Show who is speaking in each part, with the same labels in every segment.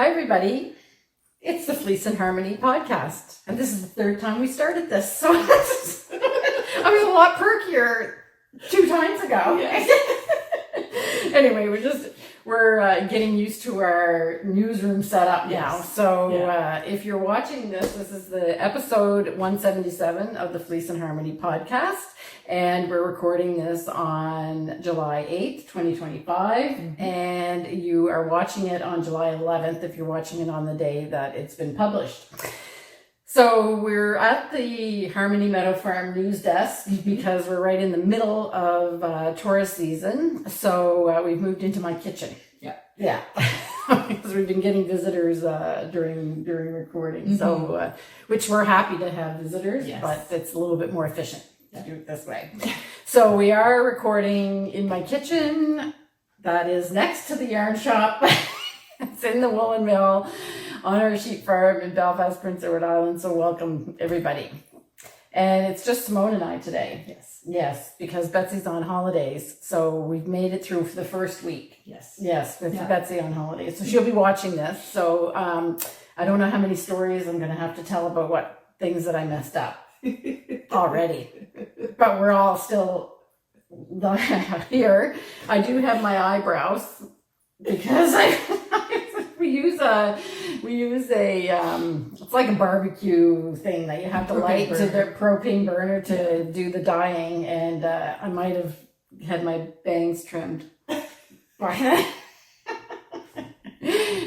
Speaker 1: Hi, everybody. It's the Fleece and Harmony podcast. And this is the third time we started this. So I was a lot perkier 2 times ago. Yes. Anyway, we're getting used to our newsroom setup now. So if you're watching this is the episode 177 of the Fleece and Harmony podcast. And we're recording this on July 8th, 2025. Mm-hmm. And you are watching it on July 11th if you're watching it on the day that it's been published. So we're at the Harmony Meadow Farm news desk because we're right in the middle of tourist season. So we've moved into my kitchen. Yeah. Because we've been getting visitors during recording. Mm-hmm. So, which we're happy to have visitors, but it's a little bit more efficient to do it this way. So we are recording in my kitchen. That is next to the yarn shop. It's in the woolen mill on our sheep farm in Belfast, Prince Edward Island. So welcome everybody. And it's just Simone and I today. Yes, because Betsy's on holidays. So we've made it through for the first week. Yes, with Betsy on holidays. So she'll be watching this. So I don't know how many stories I'm going to have to tell about what things that I messed up already. But we're all still here. I do have my eyebrows because we use a it's like a barbecue thing that you have to light to the propane burner to do the dyeing, and I might have had my bangs trimmed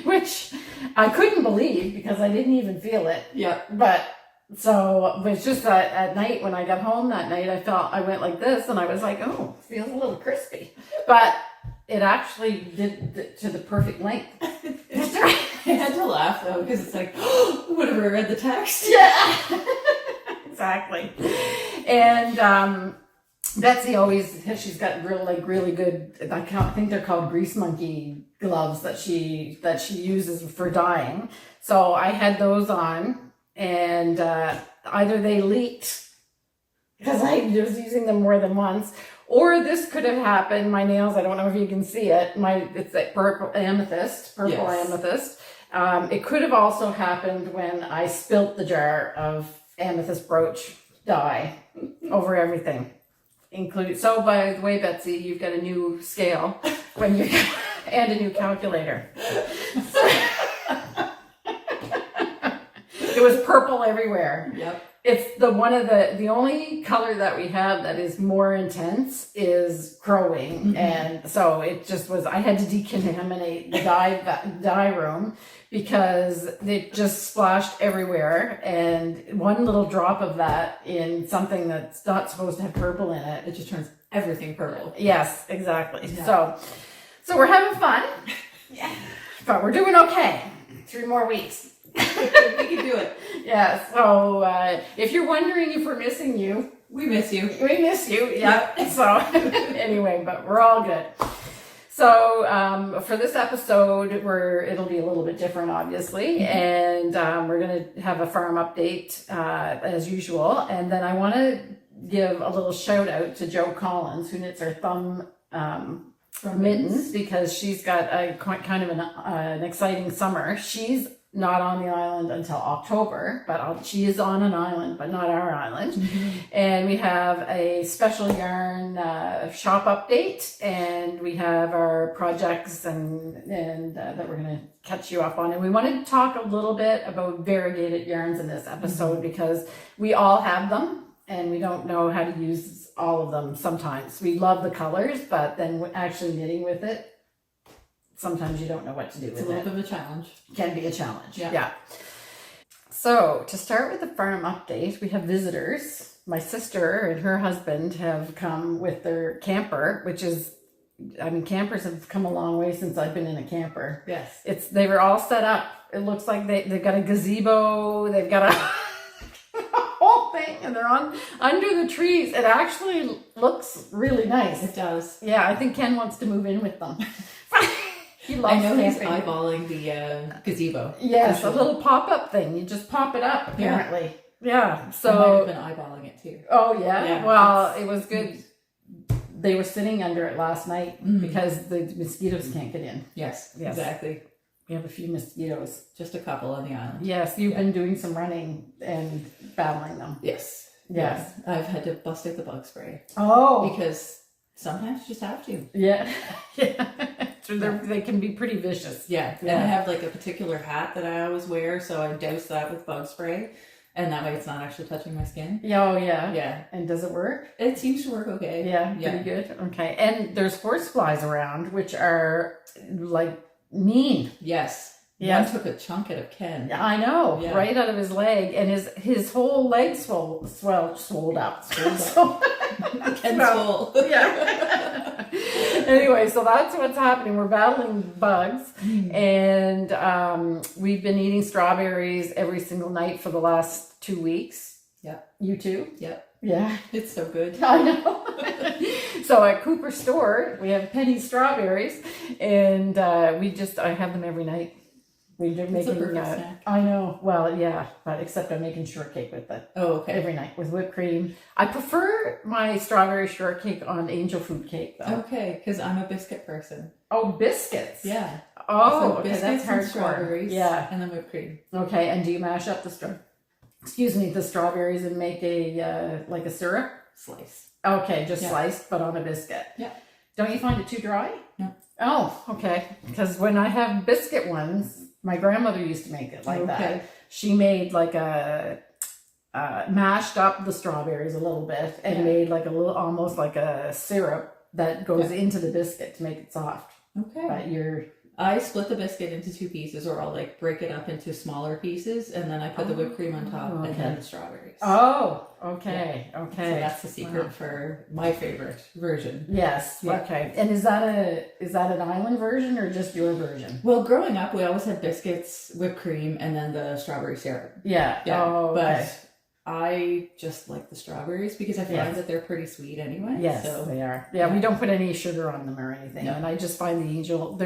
Speaker 1: which I couldn't believe because I didn't even feel it. But it's just that at night when I got home that night I went like this and I was like, oh, it feels a little crispy, but it actually did to the perfect length. That's right.
Speaker 2: I had to laugh though because it's like, oh, would have read the text.
Speaker 1: Yeah, exactly. And Betsy she's got really good. I think they're called grease monkey gloves that she uses for dyeing. So I had those on, and either they leaked because I was using them more than once. Or this could have happened. My nails, I don't know if you can see it. It's that purple amethyst. It could have also happened when I spilt the jar of amethyst brooch dye over everything, including. So by the way, Betsy, you've got a new scale and a new calculator. It was purple everywhere.
Speaker 2: Yep.
Speaker 1: It's the only color that we have that is more intense is crowing. Mm-hmm. And so it just was, I had to decontaminate the dye room because it just splashed everywhere. And one little drop of that in something that's not supposed to have purple in it,
Speaker 2: it just turns everything purple.
Speaker 1: Yes, exactly. Yeah. So we're having fun. Yeah. But we're doing okay. 3 more weeks.
Speaker 2: We can do it.
Speaker 1: Yeah, so if you're wondering if we're missing you,
Speaker 2: we miss you.
Speaker 1: We miss you, yeah. So anyway, but we're all good. So for this episode, it'll be a little bit different, obviously, and we're going to have a farm update as usual, and then I want to give a little shout out to Jo Collins, who knits our thumb mittens, because she's got a kind of an exciting summer. She's not on the island until October, but she is on an island, but not our island. Mm-hmm. And we have a special yarn shop update, and we have our projects and that we're going to catch you up on. And we wanted to talk a little bit about variegated yarns in this episode, mm-hmm. because we all have them and we don't know how to use all of them sometimes. We love the colors, but then actually knitting with it, sometimes you don't know what to do with it.
Speaker 2: It's a little bit of a challenge.
Speaker 1: Can be a challenge. Yeah. So to start with the farm update, we have visitors. My sister and her husband have come with their camper, campers have come a long way since I've been in a camper.
Speaker 2: Yes.
Speaker 1: They were all set up. It looks like they've got a gazebo. They've got a whole thing, and they're under the trees. It actually looks really nice.
Speaker 2: It does.
Speaker 1: Yeah, I think Ken wants to move in with them.
Speaker 2: He loves camping. He's eyeballing the gazebo.
Speaker 1: Yes, a little pop-up thing. You just pop it up, apparently. Yeah. So
Speaker 2: I might have been eyeballing it too.
Speaker 1: Oh, yeah? Well, it was good. They were sitting under it last night because the mosquitoes can't get in.
Speaker 2: Yes, exactly.
Speaker 1: We have a few mosquitoes.
Speaker 2: Just a couple on the island.
Speaker 1: Yes, you've been doing some running and battling them.
Speaker 2: Yes.
Speaker 1: Yes.
Speaker 2: I've had to bust out the bug spray.
Speaker 1: Oh.
Speaker 2: Because sometimes you just have to.
Speaker 1: Yeah. Yeah. So they can be pretty vicious.
Speaker 2: Yeah. And I have like a particular hat that I always wear, so I douse that with bug spray. And that way it's not actually touching my skin.
Speaker 1: Oh, yeah.
Speaker 2: Yeah.
Speaker 1: And does it work?
Speaker 2: It seems to work okay.
Speaker 1: Yeah, pretty good. Okay. And there's horseflies around, which are like mean.
Speaker 2: Yes.
Speaker 1: Yes.
Speaker 2: One took a chunk out of Ken.
Speaker 1: I know, right out of his leg, and his whole leg swelled up. Ken's
Speaker 2: full.
Speaker 1: Yeah. Anyway, so that's what's happening. We're battling bugs, and we've been eating strawberries every single night for the last 2 weeks. Yep. You too?
Speaker 2: Yep.
Speaker 1: Yeah.
Speaker 2: It's so good.
Speaker 1: I know. So at Cooper's store, we have penny strawberries, and I have them every night. We're making
Speaker 2: snack.
Speaker 1: I know. Well, yeah, but except I'm making shortcake with it.
Speaker 2: Oh, okay.
Speaker 1: Every night with whipped cream. I prefer my strawberry shortcake on angel food cake, though.
Speaker 2: Okay, because I'm a biscuit person.
Speaker 1: Oh, biscuits.
Speaker 2: Yeah.
Speaker 1: Oh,
Speaker 2: so
Speaker 1: okay.
Speaker 2: Biscuits
Speaker 1: That's
Speaker 2: and
Speaker 1: hardcore.
Speaker 2: strawberries.
Speaker 1: Yeah.
Speaker 2: And then whipped cream.
Speaker 1: Okay, and do you mash up the strawberries and make a syrup?
Speaker 2: Slice.
Speaker 1: Okay, just sliced, but on a biscuit.
Speaker 2: Yeah.
Speaker 1: Don't you find it too dry?
Speaker 2: No.
Speaker 1: Oh, okay. Because when I have biscuit ones, my grandmother used to make it like that. She made like mashed up the strawberries a little bit and made like almost like a syrup that goes into the biscuit to make it soft.
Speaker 2: Okay.
Speaker 1: But
Speaker 2: I split the biscuit into 2 pieces, or I'll like break it up into smaller pieces, and then I put the whipped cream on top and then the strawberries.
Speaker 1: Oh, okay. Yeah. Okay.
Speaker 2: So that's the secret for my favorite version.
Speaker 1: Yes. Yeah. Okay. And is that an island version or just your version?
Speaker 2: Well, growing up, we always had biscuits, whipped cream, and then the strawberry syrup.
Speaker 1: Yeah. Oh, okay.
Speaker 2: But I just like the strawberries because I find that they're pretty sweet anyway.
Speaker 1: Yes, so, they are. Yeah, we don't put any sugar on them or anything. No. And I just find the angel,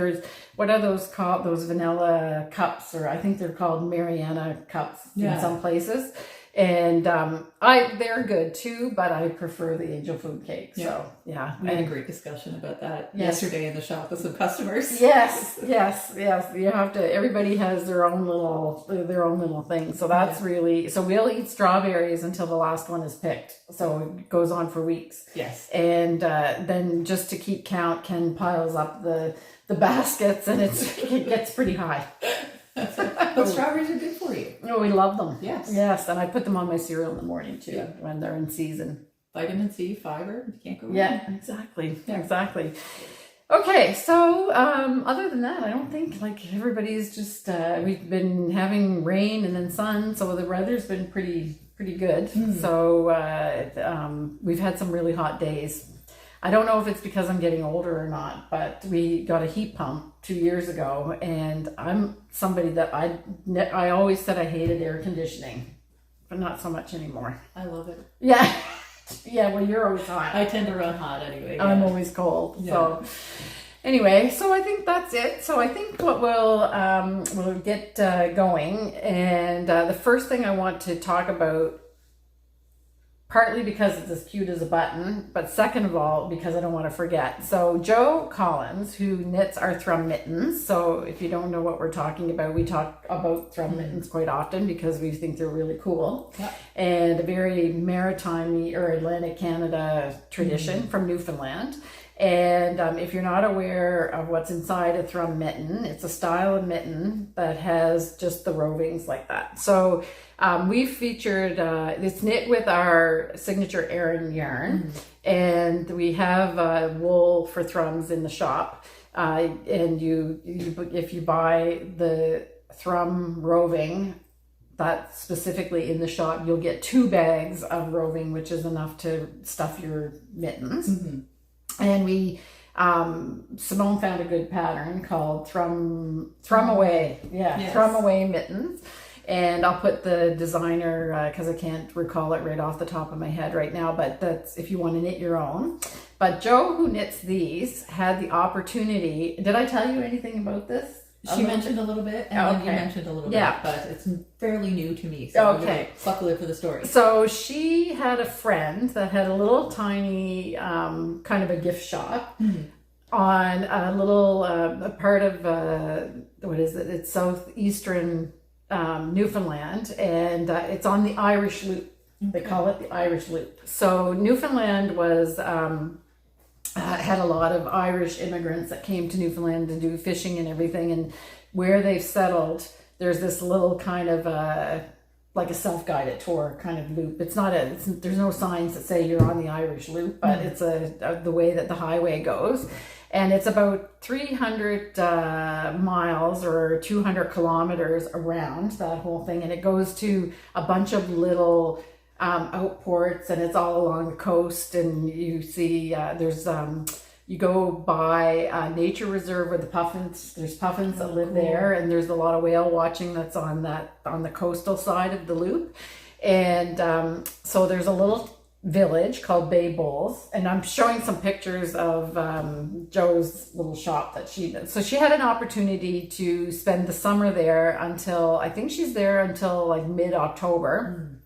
Speaker 1: what are those called? Those vanilla cups, or I think they're called Mariana cups in some places. And they're good too, but I prefer the angel food cake. So yeah,
Speaker 2: we had a great discussion about that yesterday in the shop with some customers.
Speaker 1: Yes. You have to. Everybody has their own little thing. So that's really. So we'll eat strawberries until the last one is picked. So it goes on for weeks.
Speaker 2: Yes.
Speaker 1: And then just to keep count, Ken piles up the baskets, and it gets pretty high.
Speaker 2: But strawberries are good for you.
Speaker 1: Oh, we love them.
Speaker 2: Yes.
Speaker 1: Yes, and I put them on my cereal in the morning too when they're in season.
Speaker 2: Vitamin C, fiber, you can't go wrong.
Speaker 1: Yeah, exactly. Yeah. Exactly. Okay, so other than that, I don't think everybody's just we've been having rain and then sun, so the weather's been pretty good. So we've had some really hot days. I don't know if it's because I'm getting older or not, but we got a heat pump 2 years ago, and I'm somebody that I always said I hated air conditioning, but not so much anymore.
Speaker 2: I love it.
Speaker 1: Yeah. Yeah, well, you're always hot.
Speaker 2: I tend to run hot anyway. Yeah.
Speaker 1: I'm always cold. Yeah. So anyway, so I think that's it. So I think what we'll get going, and the first thing I want to talk about, partly because it's as cute as a button, but second of all, because I don't want to forget. So Joe Collins, who knits our thrum mittens. So if you don't know what we're talking about, we talk about thrum mittens quite often because we think they're really cool. Yep. And a very maritime or Atlantic Canada tradition from Newfoundland. And if you're not aware of what's inside a thrum mitten, it's a style of mitten that has just the rovings like that. So we've featured, it's knit with our signature Aran yarn, and we have wool for thrums in the shop. And if you buy the thrum roving, that specifically in the shop, you'll get 2 bags of roving, which is enough to stuff your mittens. Mm-hmm. And we, Simone found a good pattern called Thrum Away. Yeah, yes. Thrum Away mittens. And I'll put the designer, because I can't recall it right off the top of my head right now, but that's if you want to knit your own. But Joe, who knits these, had the opportunity. Did I tell you anything about this?
Speaker 2: She mentioned a little bit, and then you mentioned a little bit, but it's fairly new to me, so buckle in for the story. So
Speaker 1: she had a friend that had a little tiny kind of a gift shop on a little a part of what is it? It's southeastern Newfoundland, and it's on the Irish Loop. They call it the Irish Loop. So Newfoundland was had a lot of Irish immigrants that came to Newfoundland to do fishing and everything, and where they've settled, there's this little kind of like a self-guided tour kind of loop. It's not there's no signs that say you're on the Irish Loop, but it's the way that the highway goes. And it's about 300 miles or 200 kilometers around that whole thing. And it goes to a bunch of little outports, and it's all along the coast. And you see you go by a nature reserve where the puffins, there's puffins that live there. And there's a lot of whale watching that's on the coastal side of the loop. And so there's a little village called Bay Bowls, and I'm showing some pictures of Joe's little shop that she did. So she had an opportunity to spend the summer there until, I think she's there until like mid-October,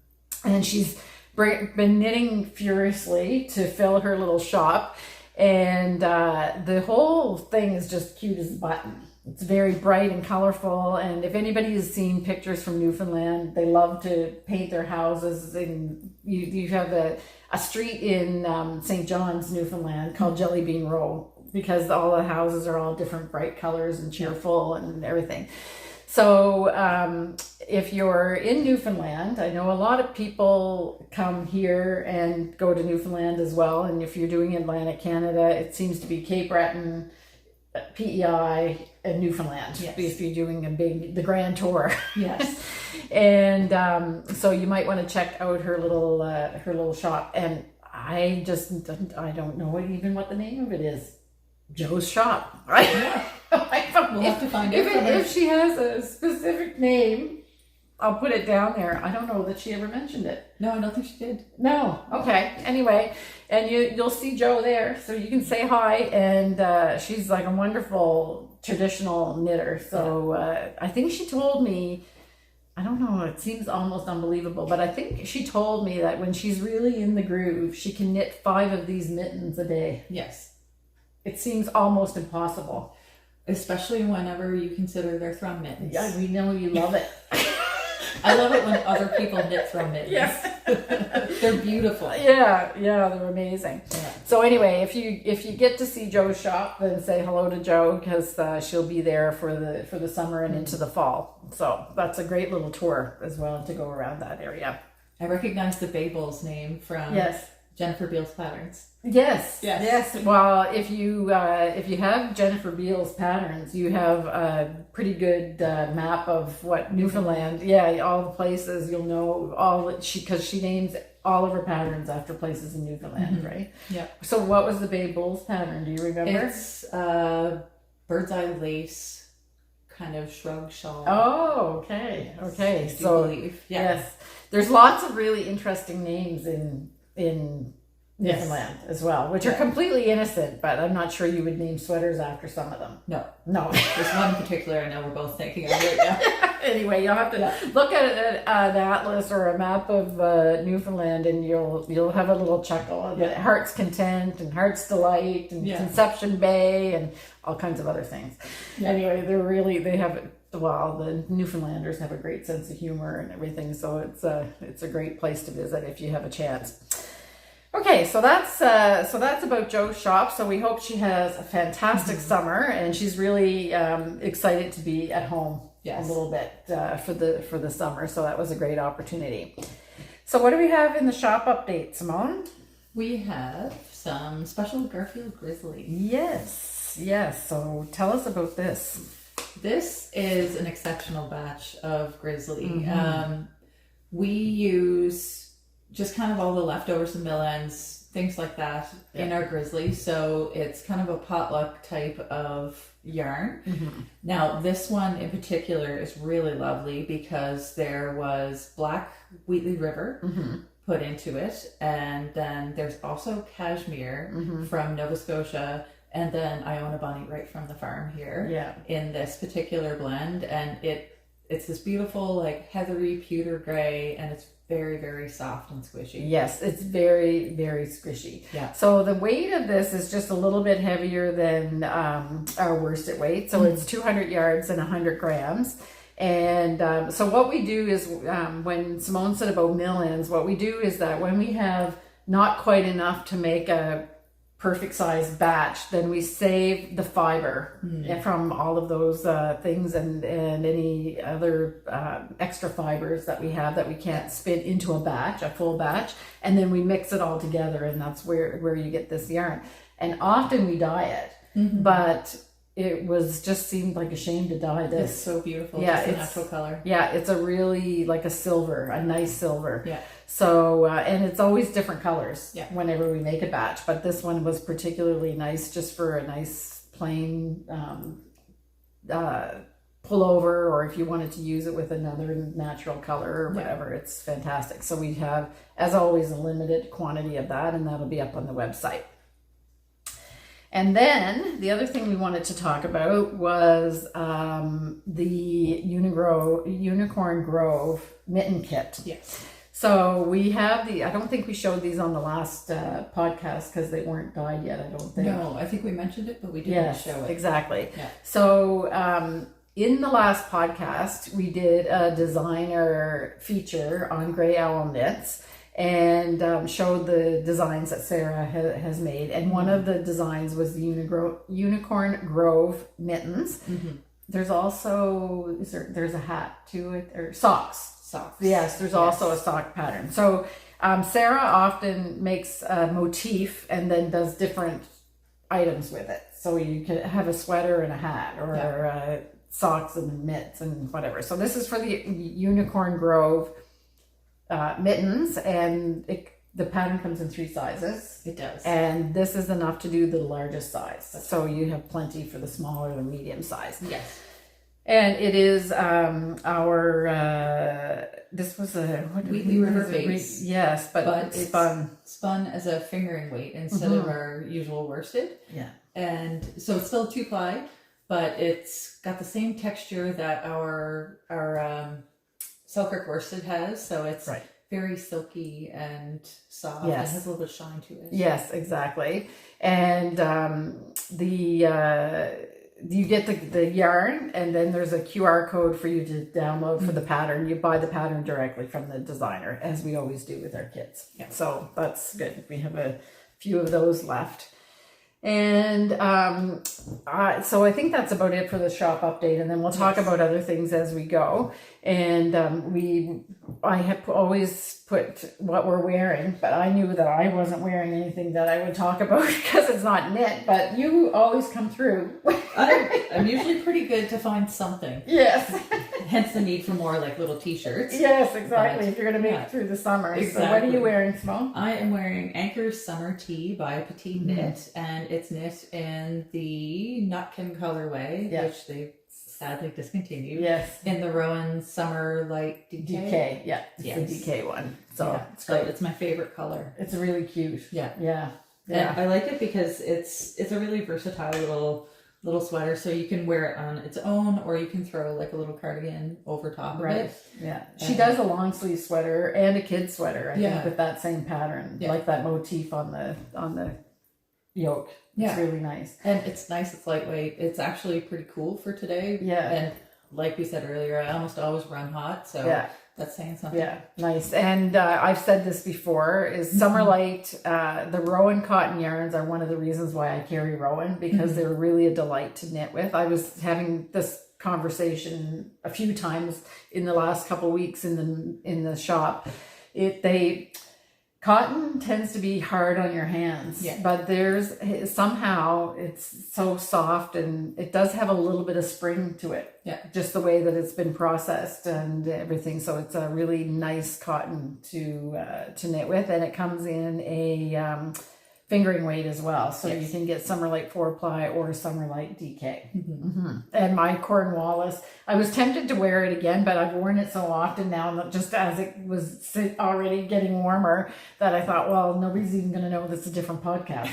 Speaker 1: and she's been knitting furiously to fill her little shop, and the whole thing is just cute as a button. It's very bright and colorful, and if anybody has seen pictures from Newfoundland, they love to paint their houses. And you have a street in St. John's, Newfoundland called Jelly Bean Row, because all the houses are all different bright colors and cheerful and everything. So if you're in Newfoundland, I know a lot of people come here and go to Newfoundland as well. And if you're doing Atlantic Canada, it seems to be Cape Breton, PEI, and Newfoundland.
Speaker 2: Yes.
Speaker 1: If you're doing the grand tour.
Speaker 2: Yes.
Speaker 1: And so you might want to check out her little shop. And I don't know even what the name of it is. Joe's shop, right?
Speaker 2: Yeah. We'll have to find out.
Speaker 1: If she has a specific name, I'll put it down there. I don't know that she ever mentioned it.
Speaker 2: No, I don't think she did.
Speaker 1: No. Okay. Anyway, and you'll see Joe there, so you can say hi. And she's like a wonderful traditional knitter. So I think she told me, I don't know, it seems almost unbelievable, but I think she told me that when she's really in the groove, she can knit 5 of these mittens a day.
Speaker 2: Yes.
Speaker 1: It seems almost impossible.
Speaker 2: Especially whenever you consider they're thrum mittens.
Speaker 1: Yeah, we know you love it.
Speaker 2: I love it when other people knit thrum mittens.
Speaker 1: Yes.
Speaker 2: They're beautiful.
Speaker 1: Yeah, they're amazing.
Speaker 2: Yeah.
Speaker 1: So anyway, if you get to see Joe's shop, then say hello to Joe, because she'll be there for the summer and into the fall. So that's a great little tour as well to go around that area.
Speaker 2: I recognize the Babel's name from Jennifer Beals Patterns.
Speaker 1: Yes. Well, if you have Jennifer Beals Patterns, you have a pretty good map of what Newfoundland. Yeah, all the places you'll know all because she names all of her patterns after places in Newfoundland, right?
Speaker 2: Yeah.
Speaker 1: So what was the Bay Bulls pattern? Do you remember?
Speaker 2: It's bird's eye lace, kind of shrug shawl.
Speaker 1: Oh, okay. So yes, there's lots of really interesting names in Newfoundland as well, which are completely innocent, but I'm not sure you would name sweaters after some of them.
Speaker 2: No.
Speaker 1: There's
Speaker 2: one in particular I know we're both thinking of right now.
Speaker 1: Anyway, you'll have to look at an atlas or a map of Newfoundland, and you'll have a little chuckle. Yeah. Heart's Content and Heart's Delight and Conception Bay and all kinds of other things. Yeah. Anyway, the Newfoundlanders have a great sense of humor and everything, so it's a great place to visit if you have a chance. Okay, so that's about Joe's shop. So we hope she has a fantastic summer, and she's really excited to be at home a little bit for the summer. So that was a great opportunity. So what do we have in the shop update, Simone?
Speaker 2: We have some special Garfield Grizzly.
Speaker 1: Yes. So tell us about this.
Speaker 2: This is an exceptional batch of Grizzly. We use just kind of all the leftovers and mill ends, things like that in our Grizzly. So it's kind of a potluck type of yarn. Now this one in particular is really lovely because there was black Wheatley River put into it, and then there's also cashmere from Nova Scotia, and then Iona Bunny right from the farm here in this particular blend. And it's this beautiful like heathery pewter gray, and it's very, very soft and squishy.
Speaker 1: Yes, it's very, very squishy.
Speaker 2: Yeah.
Speaker 1: So the weight of this is just a little bit heavier than our worsted weight. So it's 200 yards and 100 grams. And so what we do is when Simone said about mill-ins, what we do is that when we have not quite enough to make a perfect size batch, then we save the fiber from all of those things and any other extra fibers that we have that we can't spin into a full batch, and then we mix it all together, and that's where you get this yarn. And often we dye it, but it just seemed like a shame to dye this.
Speaker 2: It's so beautiful.
Speaker 1: Yeah,
Speaker 2: it's a
Speaker 1: it's
Speaker 2: natural color.
Speaker 1: Yeah, it's a really like a silver, a nice silver.
Speaker 2: Yeah.
Speaker 1: So, and it's always different colors
Speaker 2: whenever
Speaker 1: we make a batch, but this one was particularly nice just for a nice plain pullover, or if you wanted to use it with another natural color or whatever, it's fantastic. So we have, as always, a limited quantity of that, and that'll be up on the website. And then the other thing we wanted to talk about was the Unicorn Grove mitten kit.
Speaker 2: Yes.
Speaker 1: So we have I don't think we showed these on the last podcast because they weren't dyed yet, I don't think.
Speaker 2: No, I think we mentioned it, but we didn't show it.
Speaker 1: Exactly.
Speaker 2: Yeah.
Speaker 1: So in the last podcast, we did a designer feature on Grey Owl Knits and showed the designs that Sarah has made. And one of the designs was the Unicorn Grove mittens. There's also, there's a hat to it, or socks. Yes, there's also a sock pattern. So Sarah often makes a motif and then does different items with it. So you could have a sweater and a hat, or socks and mitts and whatever. So this is for the Unicorn Grove mittens, and the pattern comes in 3 sizes.
Speaker 2: It does.
Speaker 1: And this is enough to do the largest size. So you have plenty for the small or the medium size.
Speaker 2: Yes.
Speaker 1: And it is this was a
Speaker 2: Wheatley River base.
Speaker 1: Yes, but it's
Speaker 2: spun as a fingering weight instead of our usual worsted.
Speaker 1: Yeah.
Speaker 2: And so it's still 2-ply, but it's got the same texture that our Selkirk worsted has. So it's very silky and soft. Yes. And has a little bit of shine to it.
Speaker 1: Yes, exactly. And you get the yarn, and then there's a QR code for you to download for the pattern. You buy the pattern directly from the designer, as we always do with our kits. Yeah. So that's good. We have a few of those left. And so I think that's about it for the shop update, and then we'll talk about other things as we go. And I have always put what we're wearing, but I knew that I wasn't wearing anything that I would talk about because it's not knit, but you always come through.
Speaker 2: I'm usually pretty good to find something.
Speaker 1: Yes.
Speaker 2: Hence the need for more like little t-shirts.
Speaker 1: Yes, exactly. If you're going to make it through the summer.
Speaker 2: Exactly.
Speaker 1: So what are you wearing, Simone?
Speaker 2: I am wearing Anker's Summer Tee by PetiteKnits, and it's knit in the Nutkin colorway, which they sadly discontinued.
Speaker 1: Yes.
Speaker 2: In the Rowan Summerlite DK.
Speaker 1: DK, yeah. It's the DK one. So it's great.
Speaker 2: It's my favorite color.
Speaker 1: It's really cute.
Speaker 2: Yeah.
Speaker 1: Yeah.
Speaker 2: And I like it because it's a really versatile little sweater, so you can wear it on its own, or you can throw like a little cardigan over top of it.
Speaker 1: Yeah. She does a long sleeve sweater and a kid's sweater, I think, with that same pattern, like that motif on the yoke. It's really nice.
Speaker 2: And it's nice, it's lightweight. It's actually pretty cool for today. Yeah. And like we said earlier, I almost always run hot, so that's saying something. Yeah, nice. And I've said this before, is Summerlite, the Rowan cotton yarns are one of the reasons why I carry Rowan, because they're really a delight to knit with. I was having this conversation a few times in the last couple of weeks in the shop. Cotton tends to be hard on your hands, but somehow it's so soft, and it does have a little bit of spring to it. Yeah, just the way that it's been processed and everything. So it's a really nice cotton to knit with, and it comes in a fingering weight as well. So you can get Summerlite 4-ply or Summerlite DK. And my Cornwallis, I was tempted to wear it again, but I've worn it so often now, just as it was already getting warmer, that I thought, well, nobody's even going to know this is a different podcast.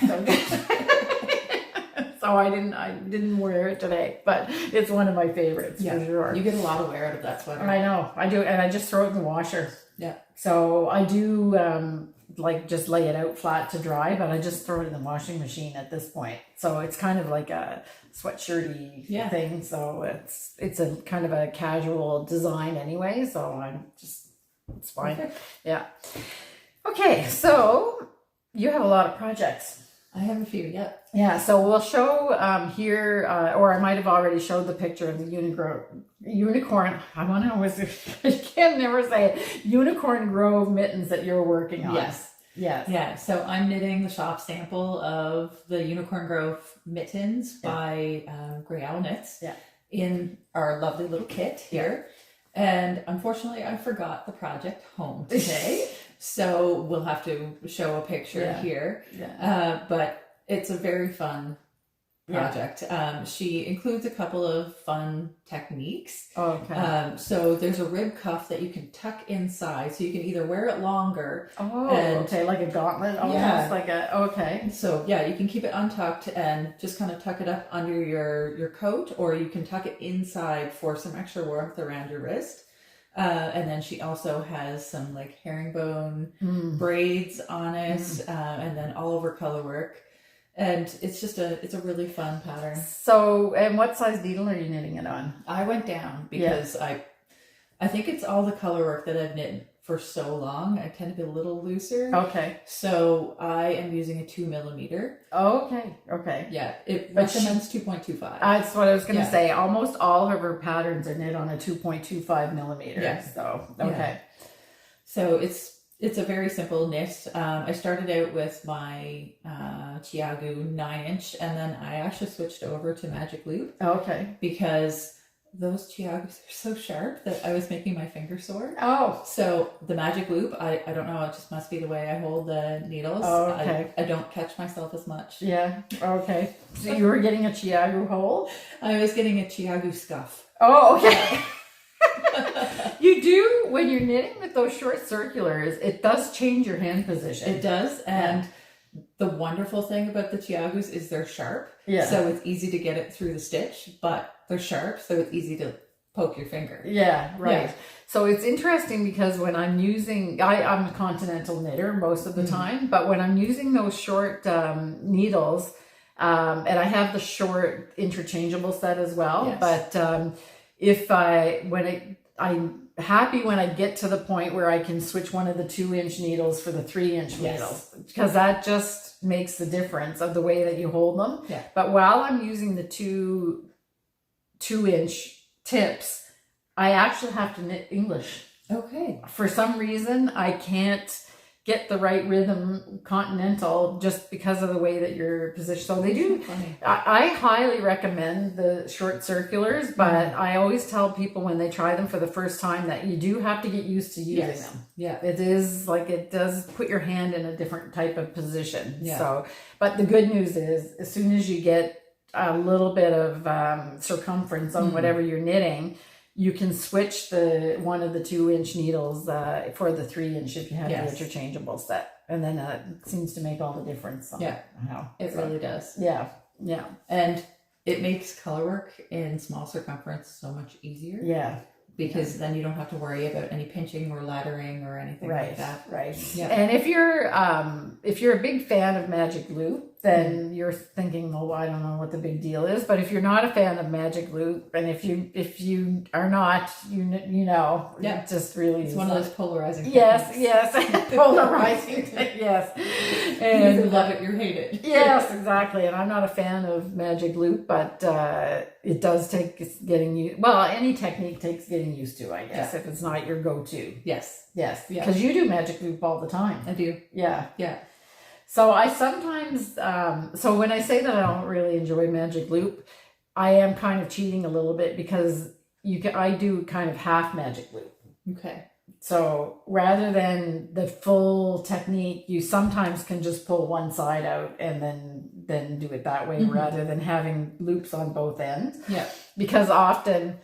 Speaker 1: So I didn't wear it today, but it's one of my favorites for sure.
Speaker 2: You get a lot of wear out of that sweater.
Speaker 1: I know, I do, and I just throw it in the washer.
Speaker 2: Yeah.
Speaker 1: So I do like just lay it out flat to dry, but I just throw it in the washing machine at this point. So it's kind of like a sweatshirty thing. So it's a kind of a casual design anyway. So it's fine. Okay. Yeah. Okay, so you have a lot of projects.
Speaker 2: I have a few, yeah.
Speaker 1: Yeah, so we'll show here, or I might have already showed the picture of the unicorn. I want to always, I can never say it. Unicorn Grove mittens that you're working on.
Speaker 2: Yes. Yeah, so I'm knitting the shop sample of the Unicorn Grove mittens by Grey Owl Knits in our lovely little kit here. And unfortunately, I forgot the project home today. So we'll have to show a picture here. Yeah. But it's a very fun project. She includes a couple of fun techniques.
Speaker 1: Oh, okay.
Speaker 2: So there's a rib cuff that you can tuck inside. So you can either wear it longer.
Speaker 1: Oh, okay. Like a gauntlet almost. Like okay.
Speaker 2: So you can keep it untucked and just kind of tuck it up under your coat, or you can tuck it inside for some extra warmth around your wrist. And then she also has some like herringbone braids on it, and then all over color work. And it's just it's a really fun pattern. So,
Speaker 1: and what size needle are you knitting it on?
Speaker 2: I went down because I think it's all the color work that I've knit for so long. I tend to be a little looser.
Speaker 1: Okay.
Speaker 2: So I am using a 2mm.
Speaker 1: Okay.
Speaker 2: Yeah, it recommends 2.25.
Speaker 1: That's what I was going to say. Almost all of her patterns are knit on a 2.25 millimeter.
Speaker 2: Yeah.
Speaker 1: So, okay.
Speaker 2: Yeah. So it's a very simple knit. I started out with my Chiagu 9-inch, and then I actually switched over to Magic Loop.
Speaker 1: Okay.
Speaker 2: Because those Chiagus are so sharp that I was making my finger sore.
Speaker 1: Oh.
Speaker 2: So the Magic Loop, I don't know, it just must be the way I hold the needles.
Speaker 1: Oh, okay.
Speaker 2: I don't catch myself as much.
Speaker 1: Yeah. Okay. So you were getting a Chiagu hole?
Speaker 2: I was getting a Chiagu scuff.
Speaker 1: Oh, okay. You do, when you're knitting with those short circulars, it does change your hand position.
Speaker 2: It does, and the wonderful thing about the Chiagus is they're sharp.
Speaker 1: Yeah.
Speaker 2: So it's easy to get it through the stitch, but they're sharp, so it's easy to poke your finger.
Speaker 1: Yeah, right.
Speaker 2: Yeah.
Speaker 1: So it's interesting because when I'm using, I'm a continental knitter most of the time, but when I'm using those short needles, and I have the short interchangeable set as well, but I'm happy when I get to the point where I can switch one of the 2-inch needles for the 3-inch needles, because that just makes the difference of the way that you hold them.
Speaker 2: Yeah.
Speaker 1: But while I'm using the 2-inch tips, I actually have to knit English.
Speaker 2: Okay.
Speaker 1: For some reason, I can't get the right rhythm continental just because of the way that you're positioned. So they do. I highly recommend the short circulars, but I always tell people when they try them for the first time that you do have to get used to using them.
Speaker 2: Yeah.
Speaker 1: It is like, it does put your hand in a different type of position.
Speaker 2: Yeah.
Speaker 1: So, but the good news is as soon as you get a little bit of circumference on whatever you're knitting, you can switch one of the 2-inch needles for the 3-inch if you have the interchangeable set, and then it seems to make all the difference.
Speaker 2: It really does.
Speaker 1: Yeah,
Speaker 2: and it makes color work in small circumference so much easier.
Speaker 1: Yeah,
Speaker 2: because then you don't have to worry about any pinching or laddering or anything like that.
Speaker 1: Right.
Speaker 2: Yeah.
Speaker 1: And if you're a big fan of Magic Loop, then you're thinking, well, I don't know what the big deal is. But if you're not a fan of Magic Loop, and if you are not, you know, it just really
Speaker 2: it's one of those polarizing things.
Speaker 1: Yes, polarizing. Yes,
Speaker 2: and you love it, you hate it.
Speaker 1: Yes, exactly. And I'm not a fan of Magic Loop, but it does take getting used. Well, any technique takes getting used to, I guess, if it's not your go-to.
Speaker 2: Yes,
Speaker 1: because you do Magic Loop all the time.
Speaker 2: I do.
Speaker 1: Yeah. So I sometimes, so when I say that I don't really enjoy Magic Loop, I am kind of cheating a little bit because I do kind of half Magic Loop.
Speaker 2: Okay.
Speaker 1: So rather than the full technique, you sometimes can just pull one side out and then do it that way rather than having loops on both ends.
Speaker 2: Yeah.
Speaker 1: Because often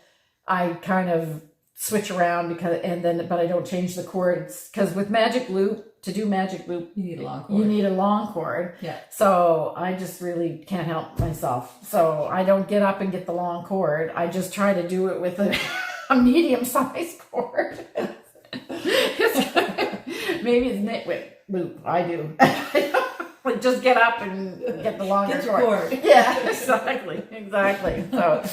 Speaker 1: I kind of switch around but I don't change the cords because with magic loop, to do magic loop,
Speaker 2: You need a long cord.
Speaker 1: you need a long cord.
Speaker 2: Yeah.
Speaker 1: So I just really can't help myself. So I don't get up and get the long cord. I just try to do it with a medium-sized cord. Maybe it's knit with loop. I do. Like just get up and get the longer
Speaker 2: Get your cord.
Speaker 1: Yeah, exactly. So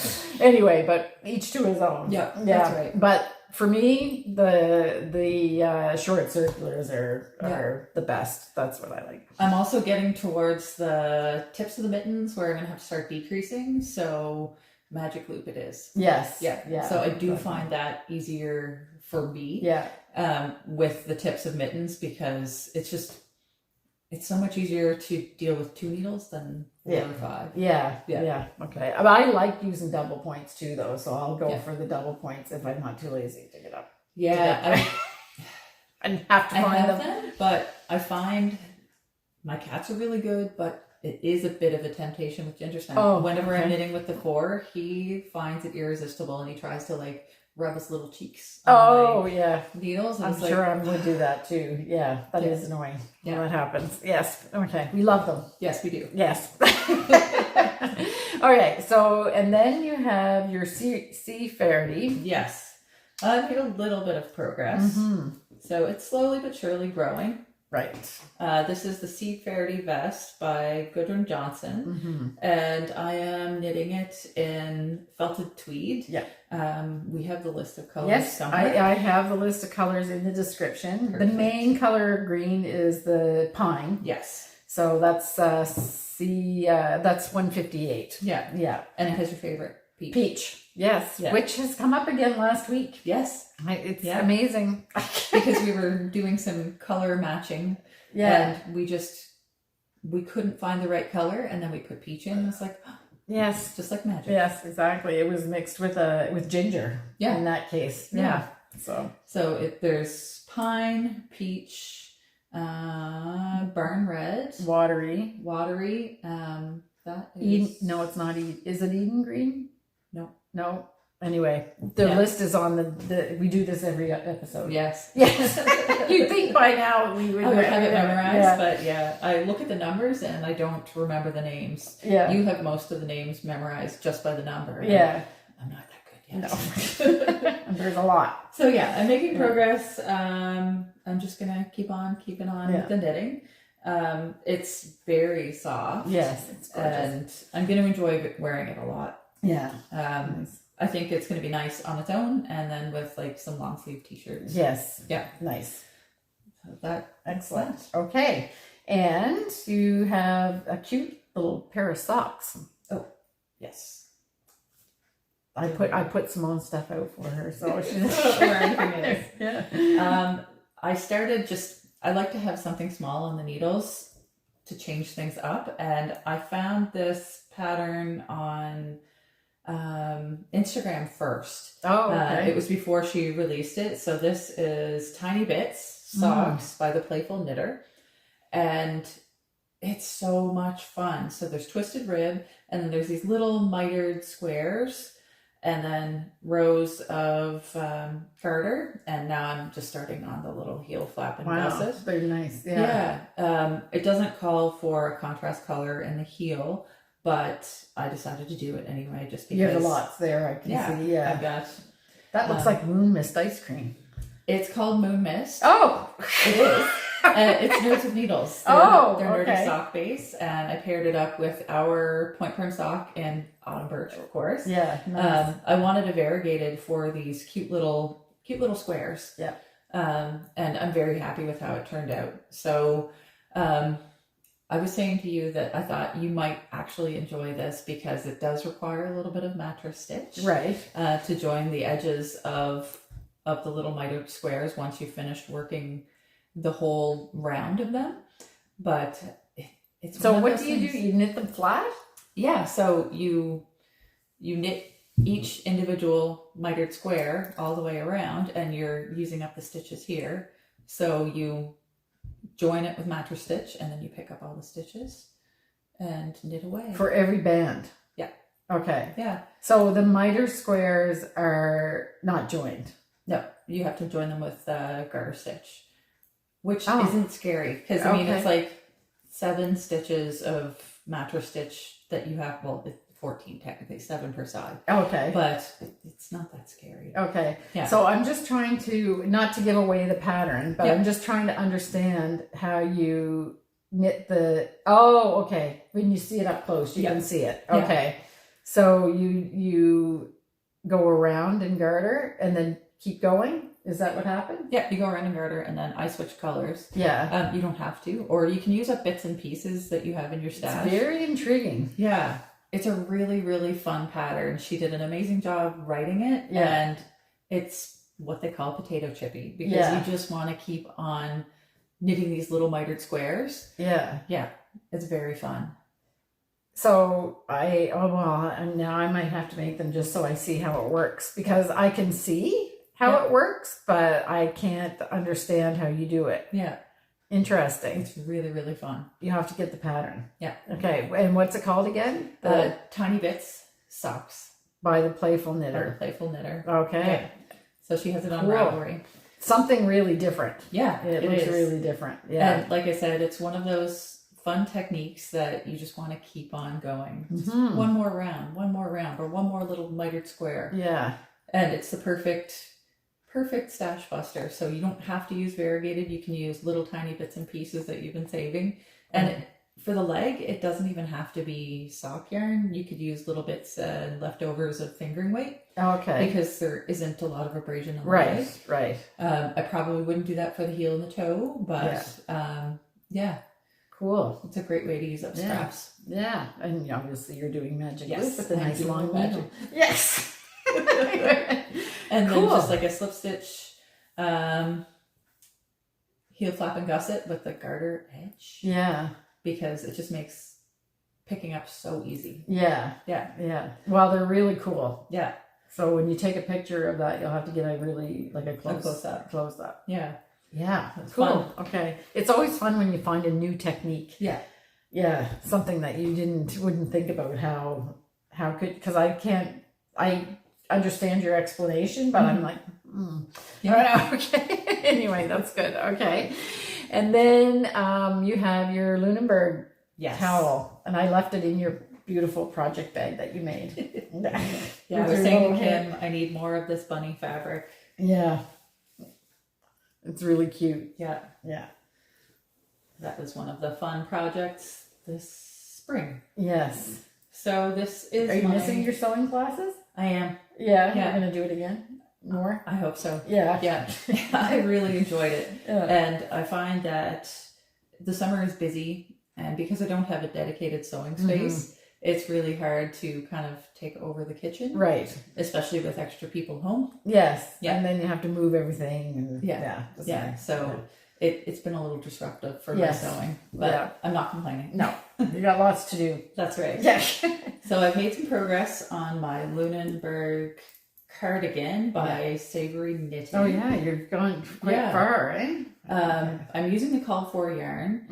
Speaker 1: anyway, but each to his own.
Speaker 2: Yeah, that's right.
Speaker 1: But for me, the short circulars are the best. That's what I like.
Speaker 2: I'm also getting towards the tips of the mittens where I'm going to have to start decreasing. So magic loop it is.
Speaker 1: Yes.
Speaker 2: Yeah. So I do find that easier for me.
Speaker 1: Yeah.
Speaker 2: With the tips of mittens because it's so much easier to deal with 2 needles than 4 or 5.
Speaker 1: Yeah. Okay. But I like using double points too, though. So I'll go for the double points if I'm not too lazy to get up.
Speaker 2: Yeah.
Speaker 1: I have to find them.
Speaker 2: But I find my cats are really good, but it is a bit of a temptation with Ginger Snap.
Speaker 1: Oh,
Speaker 2: Whenever I'm knitting with the 4, he finds it irresistible and he tries to like rub his little cheeks on my needles. And
Speaker 1: I'm sure I'm going to do that too. Yeah, that is annoying when that happens. Yes. Okay. We love them.
Speaker 2: Yes, we do.
Speaker 1: Yes. All right. So, and then you have your Sea Faerdy.
Speaker 2: Yes. I've made a little bit of progress.
Speaker 1: Mm-hmm.
Speaker 2: So it's slowly but surely growing.
Speaker 1: Right. This
Speaker 2: is the Sea Faerdy Vest by Gudrun Johnson. And I am knitting it in felted tweed.
Speaker 1: Yeah.
Speaker 2: We have the list of colors.
Speaker 1: Yes, I have the list of colors in the description. Perfect. The main color green is the pine.
Speaker 2: Yes.
Speaker 1: So that's that's 158.
Speaker 2: Yeah.
Speaker 1: Yeah.
Speaker 2: And it has your favorite peach.
Speaker 1: Peach. Yes. Yeah. Which has come up again last week.
Speaker 2: Yes.
Speaker 1: It's amazing.
Speaker 2: Because we were doing some color matching.
Speaker 1: Yeah.
Speaker 2: And we couldn't find the right color, and then we put peach in, and it's like,
Speaker 1: yes,
Speaker 2: just like magic.
Speaker 1: Yes, exactly. It was mixed with ginger. Yeah. In that case. Yeah. So
Speaker 2: there's pine, peach, burn red,
Speaker 1: watery.
Speaker 2: That is
Speaker 1: Eden. No, it's not Eden. Is it Eden green? No. Anyway, the list is on the. We do this every episode.
Speaker 2: Yes.
Speaker 1: You'd think by now we would
Speaker 2: have it memorized, but I look at the numbers and I don't remember the names.
Speaker 1: Yeah.
Speaker 2: You have most of the names memorized just by the number.
Speaker 1: Yeah.
Speaker 2: I'm not that good yet.
Speaker 1: No. There's a lot.
Speaker 2: So I'm making progress. I'm just gonna keep on keeping on with the knitting. It's very soft.
Speaker 1: Yes, it's gorgeous.
Speaker 2: And I'm gonna enjoy wearing it a lot.
Speaker 1: Yeah.
Speaker 2: Nice. I think it's going to be nice on its own, and then with like some long sleeve t-shirts.
Speaker 1: Yes.
Speaker 2: Yeah.
Speaker 1: Nice.
Speaker 2: So
Speaker 1: excellent. Okay. And you have a cute little pair of socks.
Speaker 2: Oh, yes.
Speaker 1: I put Simone's stuff out for her, so she's
Speaker 2: wearing it.
Speaker 1: Yeah.
Speaker 2: I like to have something small on the needles to change things up, and I found this pattern on Instagram first.
Speaker 1: Oh, okay.
Speaker 2: It was before she released it. So this is Tiny Bits Socks by the Playful Knitter, and it's so much fun. So there's twisted rib, and then there's these little mitered squares, and then rows of garter, and now I'm just starting on the little heel flap and gusset.
Speaker 1: Very nice. Yeah.
Speaker 2: It doesn't call for a contrast color in the heel, but I decided to do it anyway, just because.
Speaker 1: You have a lot there, I can see. Yeah.
Speaker 2: I've got.
Speaker 1: That looks like Moon Mist ice cream.
Speaker 2: It's called Moon Mist.
Speaker 1: Oh!
Speaker 2: It is. It's Nerds of Needles. They're nerdy sock base, and I paired it up with our Point Perm sock and Autumn Birch, of course.
Speaker 1: Yeah. Nice.
Speaker 2: I wanted a variegated for these cute little squares.
Speaker 1: Yeah.
Speaker 2: And I'm very happy with how it turned out. So, I was saying to you that I thought you might actually enjoy this because it does require a little bit of mattress stitch,
Speaker 1: right? To
Speaker 2: join the edges of the little mitered squares once you've finished working the whole round of them. But it's
Speaker 1: so. What do you do? You knit them flat?
Speaker 2: Yeah. So you knit each individual mitered square all the way around, and you're using up the stitches here. So you join it with mattress stitch, and then you pick up all the stitches and knit away.
Speaker 1: For every band?
Speaker 2: Yeah.
Speaker 1: Okay.
Speaker 2: Yeah.
Speaker 1: So the miter squares are not joined?
Speaker 2: No, you have to join them with garter stitch, which
Speaker 1: Oh.
Speaker 2: isn't scary because I mean it's like 7 stitches of mattress stitch that you have. Well, it's 14 technically, 7 per side.
Speaker 1: Okay.
Speaker 2: But it's not that scary.
Speaker 1: Okay.
Speaker 2: Yeah.
Speaker 1: So I'm just trying to, not to give away the pattern, but
Speaker 2: Yeah.
Speaker 1: I'm just trying to understand how you knit the, oh, okay. When you see it up close, you
Speaker 2: Yeah.
Speaker 1: can see it.
Speaker 2: Yeah.
Speaker 1: Okay. So you go around and garter and then keep going? Is that what happened?
Speaker 2: Yeah, you go around and garter and then I switch colors.
Speaker 1: Yeah.
Speaker 2: You don't have to, or you can use up bits and pieces that you have in your stash.
Speaker 1: It's very intriguing.
Speaker 2: Yeah. It's a really, really fun pattern. She did an amazing job writing it.
Speaker 1: Yeah.
Speaker 2: And it's what they call potato chippy because
Speaker 1: Yeah.
Speaker 2: you just want to keep on knitting these little mitered squares.
Speaker 1: Yeah.
Speaker 2: Yeah. It's very fun.
Speaker 1: So and now I might have to make them just so I see how it works because I can see how it works, but I can't understand how you do it.
Speaker 2: Yeah.
Speaker 1: Interesting.
Speaker 2: It's really, really fun.
Speaker 1: You have to get the pattern.
Speaker 2: Yeah.
Speaker 1: Okay. And what's it called again?
Speaker 2: The Tiny Bits Socks
Speaker 1: By the Playful
Speaker 2: by the
Speaker 1: Knitter.
Speaker 2: Playful Knitter.
Speaker 1: Okay.
Speaker 2: Yeah. So she has it on
Speaker 1: Cool.
Speaker 2: Ravelry.
Speaker 1: Something really different.
Speaker 2: Yeah.
Speaker 1: It looks
Speaker 2: is.
Speaker 1: really different. Yeah.
Speaker 2: And like I said, it's one of those fun techniques that you just want to keep on going. Just
Speaker 1: Mhm.
Speaker 2: one more round, or one more little mitered square.
Speaker 1: Yeah.
Speaker 2: And it's the perfect stash buster. So you don't have to use variegated. You can use little tiny bits and pieces that you've been saving. And for the leg, it doesn't even have to be sock yarn. You could use little bits and leftovers of fingering weight
Speaker 1: Okay.
Speaker 2: because there isn't a lot of abrasion on the
Speaker 1: Right.
Speaker 2: leg.
Speaker 1: Right.
Speaker 2: I probably wouldn't do that for the heel and the toe, but yeah,
Speaker 1: Cool.
Speaker 2: it's a great way to use up
Speaker 1: Yeah.
Speaker 2: scraps.
Speaker 1: Yeah. And obviously you're doing magic
Speaker 2: Yes,
Speaker 1: loop with a
Speaker 2: I'm
Speaker 1: nice
Speaker 2: doing
Speaker 1: long
Speaker 2: magic.
Speaker 1: needle. Yes.
Speaker 2: And
Speaker 1: Cool.
Speaker 2: then just like a slip stitch, heel flap and gusset with the garter edge.
Speaker 1: Yeah.
Speaker 2: Because it just makes picking up so easy.
Speaker 1: Yeah.
Speaker 2: Yeah.
Speaker 1: Yeah. Well, they're really cool.
Speaker 2: Yeah.
Speaker 1: So when you take a picture of that, you'll have to get a really
Speaker 2: close up.
Speaker 1: Close up.
Speaker 2: Yeah.
Speaker 1: Yeah.
Speaker 2: It's
Speaker 1: Cool.
Speaker 2: fun.
Speaker 1: Okay. It's always fun when you find a new technique.
Speaker 2: Yeah.
Speaker 1: Yeah. Something that you wouldn't think about how because I understand your explanation, but I'm like,
Speaker 2: Yeah.
Speaker 1: okay. Anyway, that's good. Okay. And then you have your Lunenburg
Speaker 2: Yes.
Speaker 1: towel, and I left it in your beautiful project bag that you made.
Speaker 2: Yeah, I was saying to Kim, I need more of this bunny fabric.
Speaker 1: Yeah. It's really cute.
Speaker 2: Yeah.
Speaker 1: Yeah.
Speaker 2: That was one of the fun projects this spring.
Speaker 1: Yes.
Speaker 2: So this is
Speaker 1: Are you missing your sewing classes?
Speaker 2: I am.
Speaker 1: Yeah.
Speaker 2: Yeah.
Speaker 1: You're going to do it again? More?
Speaker 2: I hope so.
Speaker 1: Yeah.
Speaker 2: Yeah. I really enjoyed it.
Speaker 1: Yeah.
Speaker 2: And I find that the summer is busy, and because I don't have a dedicated sewing space, it's really hard to kind of take over the kitchen.
Speaker 1: Right.
Speaker 2: Especially with extra people home.
Speaker 1: Yes.
Speaker 2: Yeah.
Speaker 1: And then you have to move everything. And
Speaker 2: Yeah.
Speaker 1: that's
Speaker 2: Yeah.
Speaker 1: nice.
Speaker 2: So it's been a little disruptive for my
Speaker 1: Yes.
Speaker 2: sewing, but
Speaker 1: Yeah.
Speaker 2: I'm not complaining.
Speaker 1: No. You got lots to do.
Speaker 2: That's right.
Speaker 1: Yeah.
Speaker 2: So I've made some progress on my Lunenburg Cardigan by Savory Knitting.
Speaker 1: Oh yeah, you're going quite far, eh?
Speaker 2: I'm using the called for yarn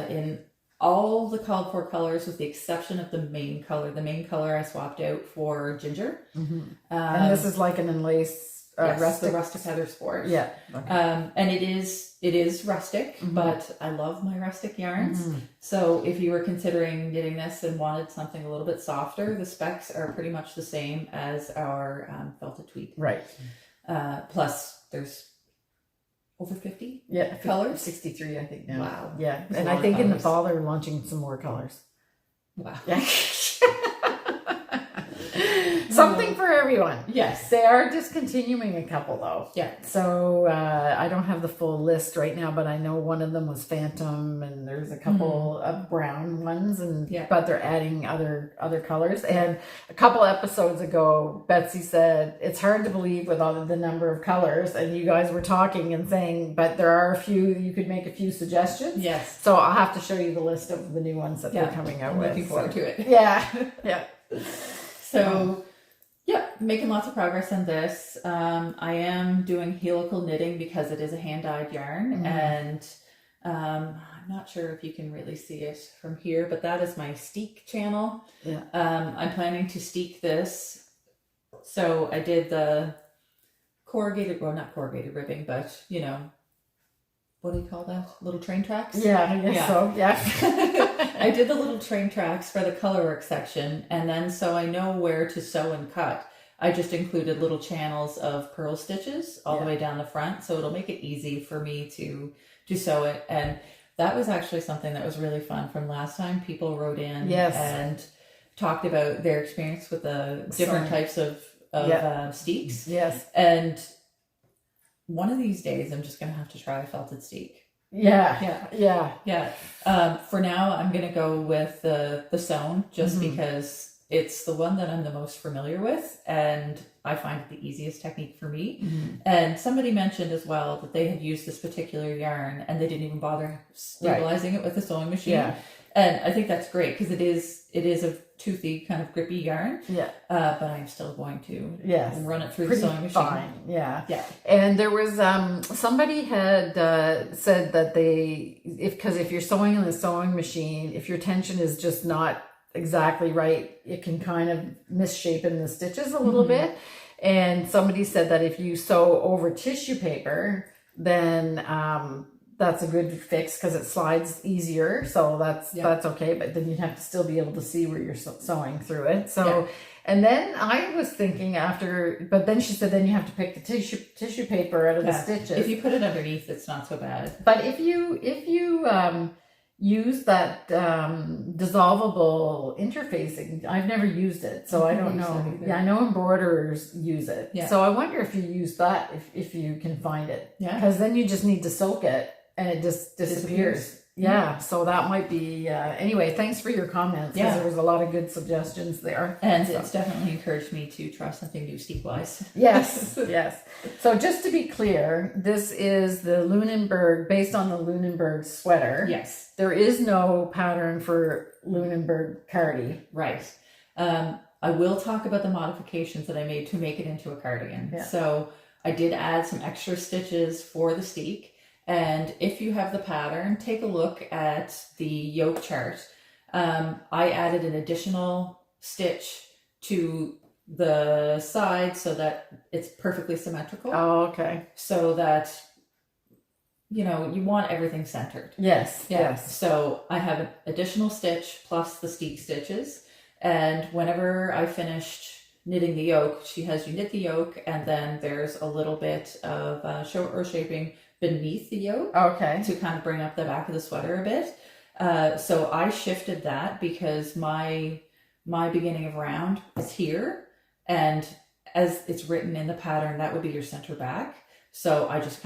Speaker 2: in all the called for colors with the exception of the main color. The main color I swapped out for ginger.
Speaker 1: And this is like an enlace
Speaker 2: yes, the rustic heather sport.
Speaker 1: Yeah. Okay.
Speaker 2: And it is rustic, but I love my rustic yarns. So if you were considering knitting this and wanted something a little bit softer, the specs are pretty much the same as our felted tweed.
Speaker 1: Right.
Speaker 2: Plus there's over 50
Speaker 1: Yeah.
Speaker 2: colors.
Speaker 1: 63, I think now.
Speaker 2: Wow.
Speaker 1: Yeah.
Speaker 2: There's
Speaker 1: And
Speaker 2: a
Speaker 1: I
Speaker 2: lot
Speaker 1: think
Speaker 2: of
Speaker 1: in the
Speaker 2: colors.
Speaker 1: fall they're launching some more colors.
Speaker 2: Wow.
Speaker 1: Yeah. Something for everyone.
Speaker 2: Yes.
Speaker 1: They are discontinuing a couple though.
Speaker 2: Yeah.
Speaker 1: So I don't have the full list right now, but I know one of them was Phantom, and there's a couple of brown ones, and but they're adding other colors. And a couple episodes ago, Betsy said it's hard to believe with all of the number of colors, and you guys were talking and saying, but there are a few. You could make a few suggestions.
Speaker 2: Yes.
Speaker 1: So I'll have to show you the list of the new ones that they're coming out
Speaker 2: I'm
Speaker 1: with.
Speaker 2: looking forward to it.
Speaker 1: Yeah. Yeah.
Speaker 2: So, yeah, making lots of progress on this. I am doing helical knitting because it is a hand-dyed yarn, and I'm not sure if you can really see it from here, but that is my steek channel.
Speaker 1: Yeah.
Speaker 2: I'm planning to steek this. So I did the corrugated, well, not corrugated ribbing, but what do you call that? Little train tracks?
Speaker 1: Yeah, I guess so. Yeah.
Speaker 2: I did the little train tracks for the colorwork section, and then so I know where to sew and cut, I just included little channels of purl stitches all the way down the front, so it'll make it easy for me to sew it. And that was actually something that was really fun from last time. People wrote in and talked about their experience with the different types of steeks.
Speaker 1: Yes.
Speaker 2: And one of these days, I'm just going to have to try a felted steek.
Speaker 1: Yeah.
Speaker 2: For now, I'm going to go with the sewn just because it's the one that I'm the most familiar with, and I find it the easiest technique for me. And somebody mentioned as well that they had used this particular yarn and they didn't even bother stabilizing it with a sewing machine. Yeah. And I think that's great because it is a toothy kind of grippy yarn. Yeah. But I'm still going to run it through the sewing machine. Fine.
Speaker 1: Yeah. Yeah. And there was somebody had said that if you're sewing in the sewing machine, if your tension is just not exactly right, it can kind of misshapen the stitches a little bit. And somebody said that if you sew over tissue paper, then that's a good fix because it slides easier. So that's okay. But then you'd have to still be able to see where you're sewing through it. So, and then I was thinking but then she said, then you have to pick the tissue paper out of the stitches.
Speaker 2: If you put it underneath, it's not so bad.
Speaker 1: But if you use that dissolvable interfacing, I've never used it, so I don't know. Yeah, I know embroiderers use it. Yeah. So I wonder if you use that, if you can find it. Yeah. Because then you just need to soak it and it just disappears. Yeah, so that might be, anyway, thanks for your comments, because there was a lot of good suggestions there.
Speaker 2: And it's definitely encouraged me to try something new steek-wise.
Speaker 1: Yes, yes. So just to be clear, this is the Lunenburg, based on the Lunenburg sweater.
Speaker 2: Yes.
Speaker 1: There is no pattern for Lunenburg Cardi.
Speaker 2: Right. I will talk about the modifications that I made to make it into a cardigan. Yeah. So I did add some extra stitches for the steek. And if you have the pattern, take a look at the yoke chart. I added an additional stitch to the side so that it's perfectly symmetrical.
Speaker 1: Oh, okay.
Speaker 2: So that, you want everything centered.
Speaker 1: Yes, yes.
Speaker 2: So I have an additional stitch plus the steek stitches. And whenever I finished knitting the yoke, she has you knit the yoke, and then there's a little bit of short row shaping beneath the yoke, to kind of bring up the back of the sweater a bit. So I shifted that because my beginning of round is here, and as it's written in the pattern, that would be your center back. So I just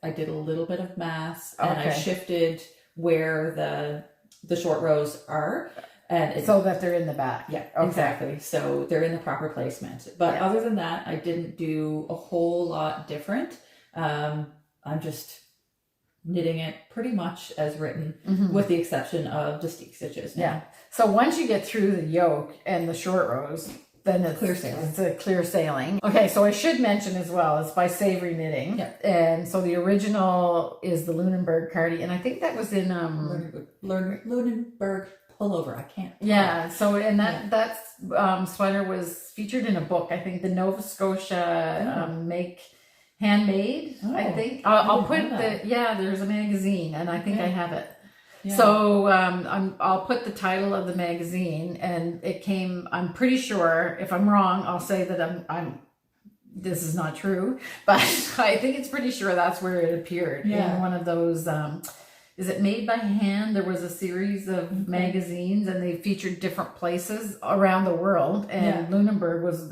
Speaker 2: I did a little bit of math, and I shifted where the short rows are. And
Speaker 1: so that they're in the back.
Speaker 2: Yeah, exactly. So they're in the proper placement. But other than that, I didn't do a whole lot different. I'm just knitting it pretty much as written, with the exception of the steek stitches.
Speaker 1: Yeah. So once you get through the yoke and the short rows, then it's
Speaker 2: clear sailing.
Speaker 1: It's a clear sailing. Okay, so I should mention as well, it's by Savory Knitting. Yeah. And so the original is the Lunenburg Cardigan. And I think that was in
Speaker 2: Lunenburg pullover. I can't.
Speaker 1: Yeah. So that sweater was featured in a book. I think the Nova Scotia handmade. I think I'll put there's a magazine, and I think I have it. Yeah. So I'll put the title of the magazine, and it came. I'm pretty sure. If I'm wrong, I'll say that I'm. This is not true, but I think it's pretty sure that's where it appeared in one of those. Is it Made by Hand? There was a series of magazines, and they featured different places around the world. And Lunenburg was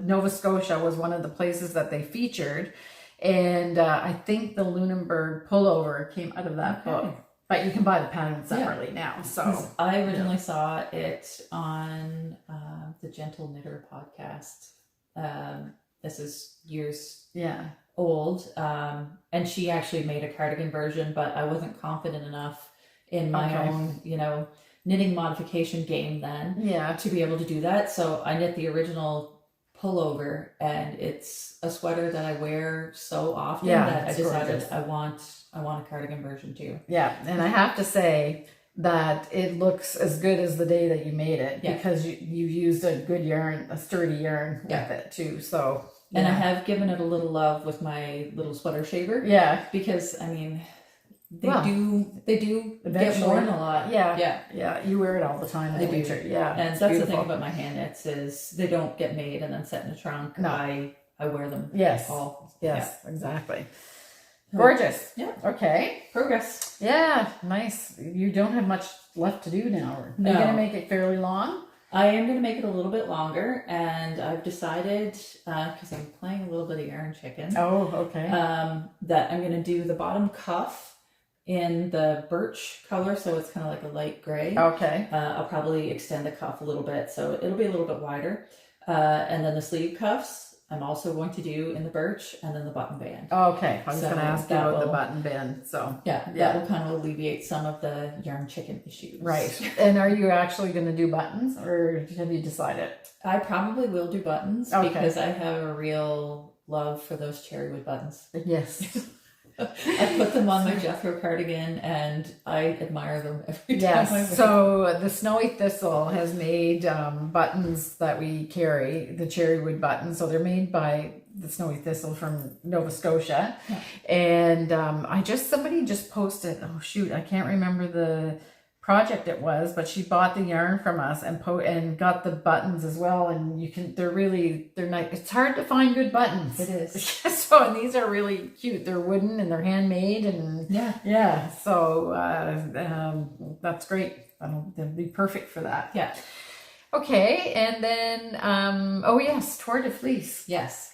Speaker 1: Nova Scotia was one of the places that they featured. And I think the Lunenburg pullover came out of that book. But you can buy the pattern separately now. So
Speaker 2: I originally saw it on the Gentle Knitter podcast. This is years old, and she actually made a cardigan version, but I wasn't confident enough in my own knitting modification game then to be able to do that. So I knit the original pullover, and it's a sweater that I wear so often that I decided I want a cardigan version too. Yeah,
Speaker 1: and I have to say that it looks as good as the day that you made it, because you used a good yarn, a sturdy yarn with it too. So
Speaker 2: And I have given it a little love with my little sweater shaver.
Speaker 1: Yeah.
Speaker 2: Because, I mean, they do get worn a lot.
Speaker 1: Yeah. You wear it all the time in the winter. Yeah.
Speaker 2: And that's the thing about my hand knits is they don't get made and then set in a trunk. No. I wear them.
Speaker 1: Yes.
Speaker 2: All.
Speaker 1: Yes, exactly. Gorgeous.
Speaker 2: Yeah.
Speaker 1: Okay.
Speaker 2: Progress.
Speaker 1: Yeah. Nice. You don't have much left to do now. Are you going to make it fairly long?
Speaker 2: I am going to make it a little bit longer, and I've decided, because I'm playing a little bit of yarn chicken.
Speaker 1: Oh, okay.
Speaker 2: That I'm going to do the bottom cuff in the birch color, so it's kind of like a light gray.
Speaker 1: Okay.
Speaker 2: I'll probably extend the cuff a little bit, so it'll be a little bit wider. And then the sleeve cuffs, I'm also going to do in the birch, and then the button band.
Speaker 1: Okay. I was going to ask you about the button band. So
Speaker 2: that will kind of alleviate some of the yarn chicken issues.
Speaker 1: Right. And are you actually going to do buttons, or have you decided?
Speaker 2: I probably will do buttons because I have a real love for those cherrywood buttons.
Speaker 1: Yes.
Speaker 2: I put them on my Jethro cardigan and I admire them every time.
Speaker 1: Yes. So the Snowy Thistle has made buttons that we carry, the cherrywood buttons. So they're made by the Snowy Thistle from Nova Scotia. Yeah. And somebody just posted, oh shoot, I can't remember the project it was, but she bought the yarn from us and got the buttons as well, and they're nice. It's hard to find good buttons.
Speaker 2: It is.
Speaker 1: So, and these are really cute. They're wooden and they're handmade, and so that's great. They'll be perfect for that.
Speaker 2: Yeah.
Speaker 1: Okay, and then Tour de Fleece.
Speaker 2: Yes.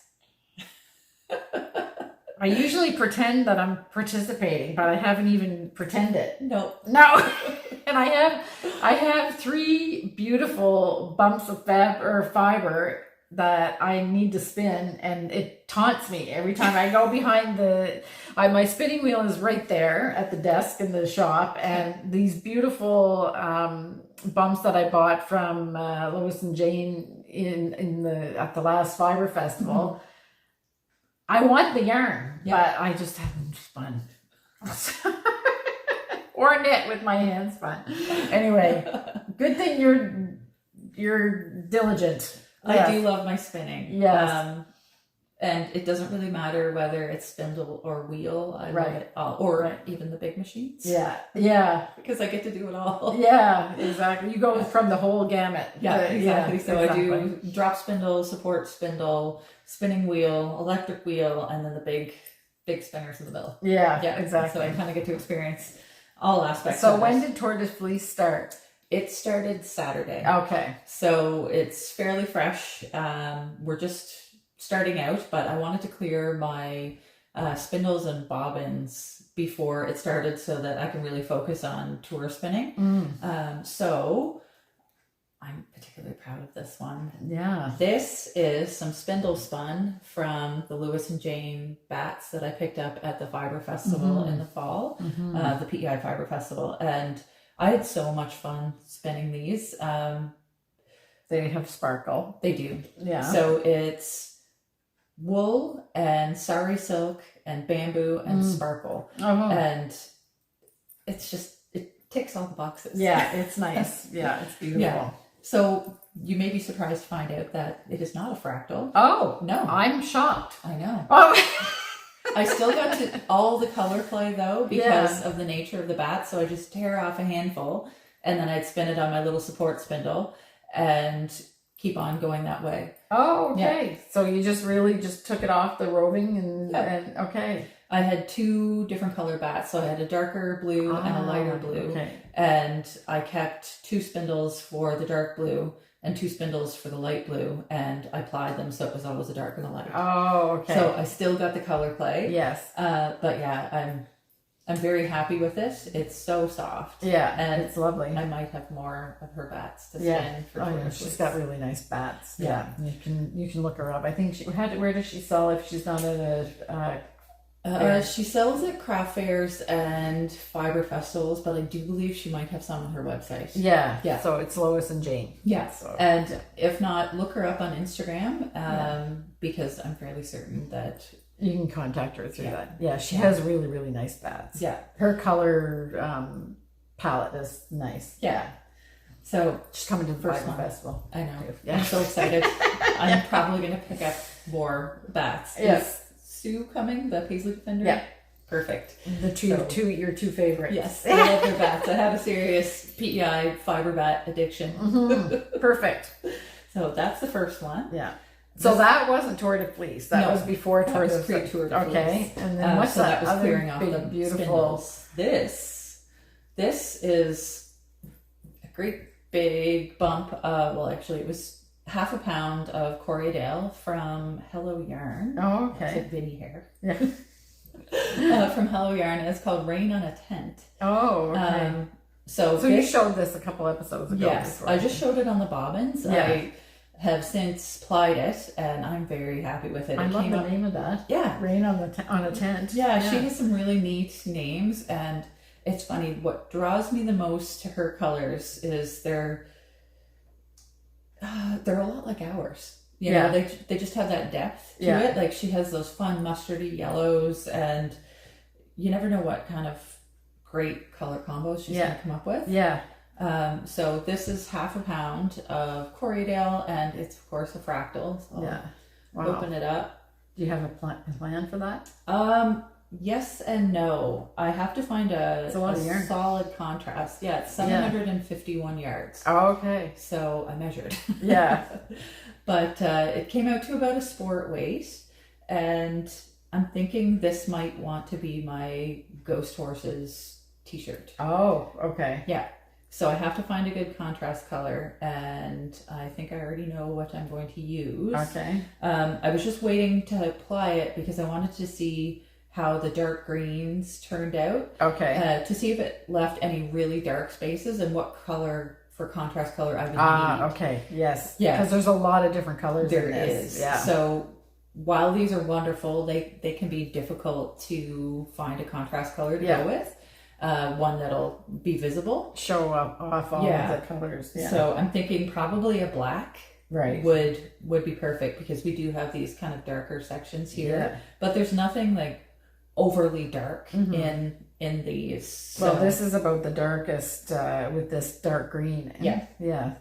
Speaker 1: I usually pretend that I'm participating, but I haven't even pretended.
Speaker 2: No.
Speaker 1: And I have 3 beautiful bumps of fiber that I need to spin, and it taunts me every time I go behind my spinning wheel is right there at the desk in the shop, and these beautiful bumps that I bought from Lois and Jane at the last Fiber Festival. Mm-hmm. I want the yarn, but I just haven't spun. Or knit with my hands spun. Anyway, good thing you're diligent.
Speaker 2: I do love my spinning.
Speaker 1: Yes.
Speaker 2: And it doesn't really matter whether it's spindle or wheel. I love it all. Or even the big machines.
Speaker 1: Yeah.
Speaker 2: Because I get to do it all.
Speaker 1: Yeah, exactly. You go from the whole gamut.
Speaker 2: Yeah, exactly. So exactly. I do drop spindle, support spindle, spinning wheel, electric wheel, and then the big spinners in the middle.
Speaker 1: Yeah, exactly.
Speaker 2: So I kind of get to experience all aspects.
Speaker 1: So when did Tour de Fleece start?
Speaker 2: It started Saturday.
Speaker 1: Okay.
Speaker 2: So it's fairly fresh. We're just starting out, but I wanted to clear my spindles and bobbins before it started so that I can really focus on tour spinning. So I'm particularly proud of this one. Yeah. This is some spindle spun from the Lewis and Jane bats that I picked up at the Fiber Festival in the fall, the PEI Fiber Festival. And I had so much fun spinning these.
Speaker 1: They have sparkle.
Speaker 2: They do.
Speaker 1: Yeah.
Speaker 2: So it's wool and sari silk and bamboo and sparkle. And it's just, it ticks all the boxes.
Speaker 1: Yeah, it's nice. Yeah, it's beautiful. Yeah.
Speaker 2: So you may be surprised to find out that it is not a fractal.
Speaker 1: Oh,
Speaker 2: no.
Speaker 1: I'm shocked.
Speaker 2: I know.
Speaker 1: Oh,
Speaker 2: I still got to all the color play though because of the nature of the bat. So I just tear off a handful and then I'd spin it on my little support spindle and keep on going that way.
Speaker 1: Oh, okay. Yeah. So you just really took it off the roving and okay.
Speaker 2: I had 2 different color bats. So I had a darker blue and a lighter blue. Okay. And I kept 2 spindles for the dark blue and 2 spindles for the light blue, and I plied them so it was always a dark and a light.
Speaker 1: Oh, okay.
Speaker 2: So I still got the color play.
Speaker 1: Yes.
Speaker 2: But yeah, I'm very happy with it. It's so soft.
Speaker 1: Yeah,
Speaker 2: and
Speaker 1: it's lovely.
Speaker 2: I might have more of her bats to spin for
Speaker 1: yeah, she's got really nice bats. Yeah. You can look her up. I think where does she sell if she's not at a
Speaker 2: she sells at craft fairs and fiber festivals, but I do believe she might have some on her website.
Speaker 1: Yeah. So it's Lois and Jane.
Speaker 2: Yeah. So. And if not, look her up on Instagram because I'm fairly certain that
Speaker 1: you can contact her through that. Yeah, she has really, really nice bats.
Speaker 2: Yeah.
Speaker 1: Her color palette is nice.
Speaker 2: Yeah. So
Speaker 1: she's coming to the Fiber Festival.
Speaker 2: I know. Yeah. I'm so excited. I'm probably going to pick up wore bats.
Speaker 1: Yes.
Speaker 2: Is Sue coming, the Paisley Defender?
Speaker 1: Yeah.
Speaker 2: Perfect.
Speaker 1: The your two favorites.
Speaker 2: Yes, I love their bats. I have a serious PEI fiber bat addiction.
Speaker 1: Perfect.
Speaker 2: So that's the first one.
Speaker 1: Yeah. So that wasn't Tour de Fleece. That was before Tour de Fleece.
Speaker 2: Pre-Tour de Fleece.
Speaker 1: Okay. And then what's
Speaker 2: so that was
Speaker 1: other
Speaker 2: clearing off
Speaker 1: big,
Speaker 2: the
Speaker 1: beautiful
Speaker 2: spindles. This is a great big bump. Well, actually, it was half a pound of Corriedale from Hello Yarn.
Speaker 1: Oh,
Speaker 2: It's
Speaker 1: okay.
Speaker 2: like Vinny hair.
Speaker 1: Yeah.
Speaker 2: From Hello Yarn. It's called Rain on a Tent.
Speaker 1: Oh, okay.
Speaker 2: So
Speaker 1: you showed this a couple episodes ago.
Speaker 2: Yes, I just showed it on the bobbins.
Speaker 1: Yeah.
Speaker 2: I have since plied it, and I'm very happy with it.
Speaker 1: I
Speaker 2: It
Speaker 1: love
Speaker 2: came
Speaker 1: the
Speaker 2: out-
Speaker 1: name of that.
Speaker 2: Yeah,
Speaker 1: Rain on a tent.
Speaker 2: yeah, she has some really neat names, and it's funny. What draws me the most to her colors is they're a lot like ours. You know, they just have that depth to it. Like she has those fun mustardy yellows, and you never know what kind of great color combos she's going to come up with.
Speaker 1: Yeah.
Speaker 2: So this is half a pound of Corriedale, and it's of course a fractal. So I'll open it up.
Speaker 1: Do you have a plan for that?
Speaker 2: Yes and no. I have to find a
Speaker 1: yarn.
Speaker 2: solid contrast. Yeah, it's 751 yards.
Speaker 1: Oh, okay.
Speaker 2: So I measured.
Speaker 1: Yeah.
Speaker 2: But it came out to about a sport weight, and I'm thinking this might want to be my Ghost Horses t-shirt.
Speaker 1: Oh, okay.
Speaker 2: Yeah. So I have to find a good contrast color, and I think I already know what I'm going to use.
Speaker 1: Okay.
Speaker 2: I was just waiting to apply it because I wanted to see how the dark greens turned out.
Speaker 1: Okay.
Speaker 2: To see if it left any really dark spaces and what color for contrast color I would need.
Speaker 1: Okay. Yes.
Speaker 2: Yeah.
Speaker 1: Because there's a lot of different colors
Speaker 2: There
Speaker 1: in this.
Speaker 2: is.
Speaker 1: Yeah.
Speaker 2: So while these are wonderful, they can be difficult to find a contrast color to go with. One that'll be visible.
Speaker 1: Show off all of the colors. Yeah.
Speaker 2: So I'm thinking probably a black
Speaker 1: right.
Speaker 2: would be perfect because we do have these kind of darker sections here.
Speaker 1: Yeah.
Speaker 2: But there's nothing like overly dark in these. So.
Speaker 1: Well, this is about the darkest with this dark green.
Speaker 2: Yeah.
Speaker 1: Yeah.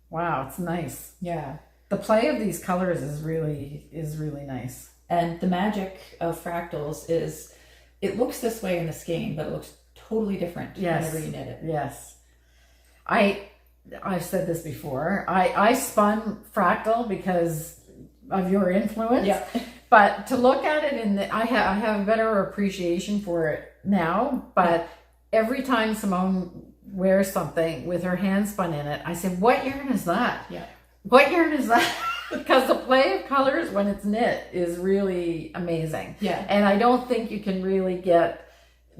Speaker 1: Wow, it's nice.
Speaker 2: Yeah.
Speaker 1: The play of these colors is really nice.
Speaker 2: And the magic of fractals is it looks this way in the skein, but it looks totally different whenever you knit it.
Speaker 1: Yes. I've said this before. I spun fractal because of your influence.
Speaker 2: Yeah.
Speaker 1: But to look at it I have a better appreciation for it now, but every time Simone wears something with her hand spun in it, I say, what yarn is that?
Speaker 2: Yeah.
Speaker 1: What yarn is that? Because the play of colors when it's knit is really amazing.
Speaker 2: Yeah.
Speaker 1: And I don't think you can really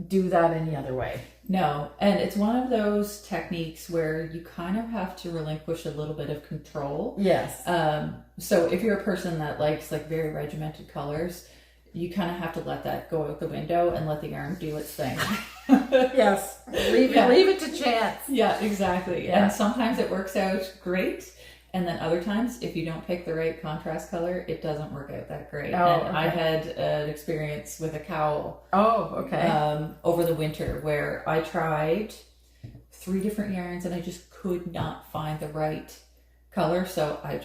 Speaker 1: do that any other way.
Speaker 2: No. And it's one of those techniques where you kind of have to relinquish a little bit of control.
Speaker 1: Yes.
Speaker 2: So if you're a person that likes like very regimented colors, you kind of have to let that go out the window and let the yarn do its thing.
Speaker 1: Yes. Leave it to chance.
Speaker 2: Yeah, exactly.
Speaker 1: Yeah.
Speaker 2: And sometimes it works out great. And then other times, if you don't pick the right contrast color, it doesn't work out that great. I had an experience with a cowl.
Speaker 1: Oh, okay.
Speaker 2: Over the winter where I tried 3 different yarns and I just could not find the right color. So I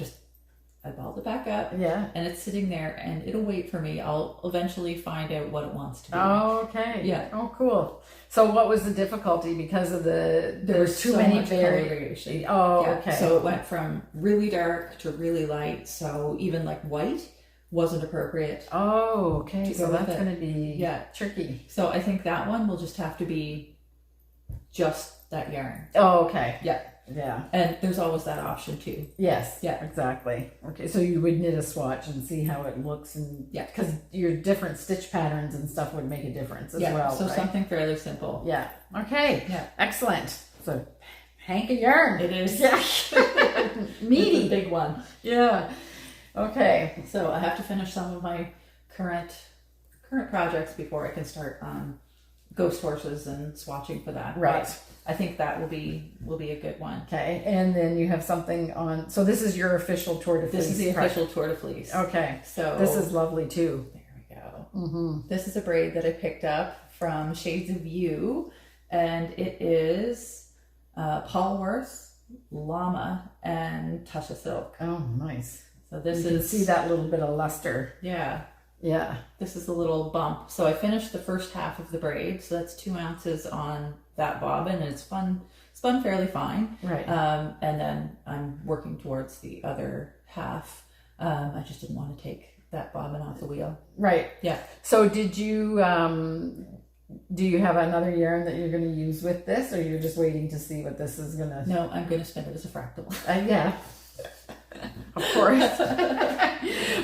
Speaker 2: balled it back up.
Speaker 1: Yeah.
Speaker 2: And it's sitting there and it'll wait for me. I'll eventually find out what it wants to be.
Speaker 1: Oh, okay.
Speaker 2: Yeah.
Speaker 1: Oh, cool. So what was the difficulty because of there was too
Speaker 2: so
Speaker 1: many
Speaker 2: much color variation.
Speaker 1: Oh,
Speaker 2: Yeah.
Speaker 1: okay.
Speaker 2: So it went from really dark to really light. So even like white wasn't appropriate.
Speaker 1: Oh, okay.
Speaker 2: to
Speaker 1: So
Speaker 2: go with
Speaker 1: that's
Speaker 2: it.
Speaker 1: going to be
Speaker 2: Yeah.
Speaker 1: tricky.
Speaker 2: So I think that one will just have to be just that yarn.
Speaker 1: Oh, okay.
Speaker 2: Yeah.
Speaker 1: Yeah.
Speaker 2: And there's always that option too.
Speaker 1: Yes.
Speaker 2: Yeah.
Speaker 1: Exactly. Okay. So you would knit a swatch and see how it looks, and because your different stitch patterns and stuff would make a difference as well.
Speaker 2: So
Speaker 1: right?
Speaker 2: something fairly simple.
Speaker 1: Yeah. Okay.
Speaker 2: Yeah.
Speaker 1: Excellent. So hank of yarn.
Speaker 2: It is.
Speaker 1: Yeah.
Speaker 2: Meaty. It's a big one.
Speaker 1: Yeah. Okay.
Speaker 2: So I have to finish some of my current projects before I can start on Ghost Horses and swatching for that.
Speaker 1: Right.
Speaker 2: But I think that will be a good one.
Speaker 1: Okay. And then you have something on. So this is your official Tour de Fleece.
Speaker 2: This is the official Tour de Fleece.
Speaker 1: Okay.
Speaker 2: So
Speaker 1: this is lovely too.
Speaker 2: There we go. This is a braid that I picked up from Shades of You, and it is Polworth, Llama, and Tusha Silk.
Speaker 1: Oh, nice.
Speaker 2: So So this
Speaker 1: you can see that little bit of luster.
Speaker 2: Yeah.
Speaker 1: Yeah.
Speaker 2: This is a little bump. So I finished the first half of the braid. So that's 2 ounces on that bobbin, and it's spun fairly fine.
Speaker 1: Right.
Speaker 2: And then I'm working towards the other half. I just didn't want to take that bobbin off the wheel.
Speaker 1: Right.
Speaker 2: Yeah.
Speaker 1: So did you, do you have another yarn that you're going to use with this, or you're just waiting to see what this is going to...
Speaker 2: No, I'm going to spin it as a fractal.
Speaker 1: Yeah. Of course.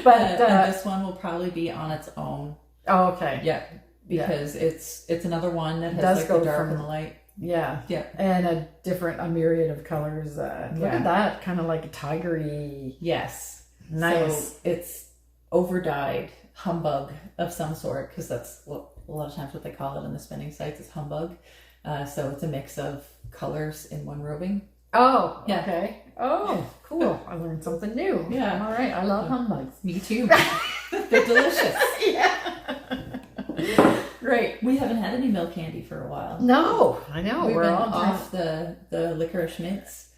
Speaker 1: But
Speaker 2: and this one will probably be on its own.
Speaker 1: Oh, okay.
Speaker 2: Yeah. Because it's another one that has
Speaker 1: does
Speaker 2: like
Speaker 1: go
Speaker 2: the dark
Speaker 1: from-
Speaker 2: and the light.
Speaker 1: Yeah.
Speaker 2: Yeah.
Speaker 1: And a myriad of colors. Look at that, kind of like a tigery.
Speaker 2: Yes.
Speaker 1: Nice.
Speaker 2: So it's over-dyed humbug of some sort, because that's what a lot of times what they call it on the spinning sites is humbug. So it's a mix of colors in one roving.
Speaker 1: Oh,
Speaker 2: yeah.
Speaker 1: Okay. Oh, cool. I learned something new.
Speaker 2: Yeah.
Speaker 1: All right. I love humbugs.
Speaker 2: Me too. They're delicious.
Speaker 1: Yeah. Great.
Speaker 2: We haven't had any milk candy for a while.
Speaker 1: No, I know.
Speaker 2: We've
Speaker 1: We're
Speaker 2: been
Speaker 1: all
Speaker 2: off the licorice mints.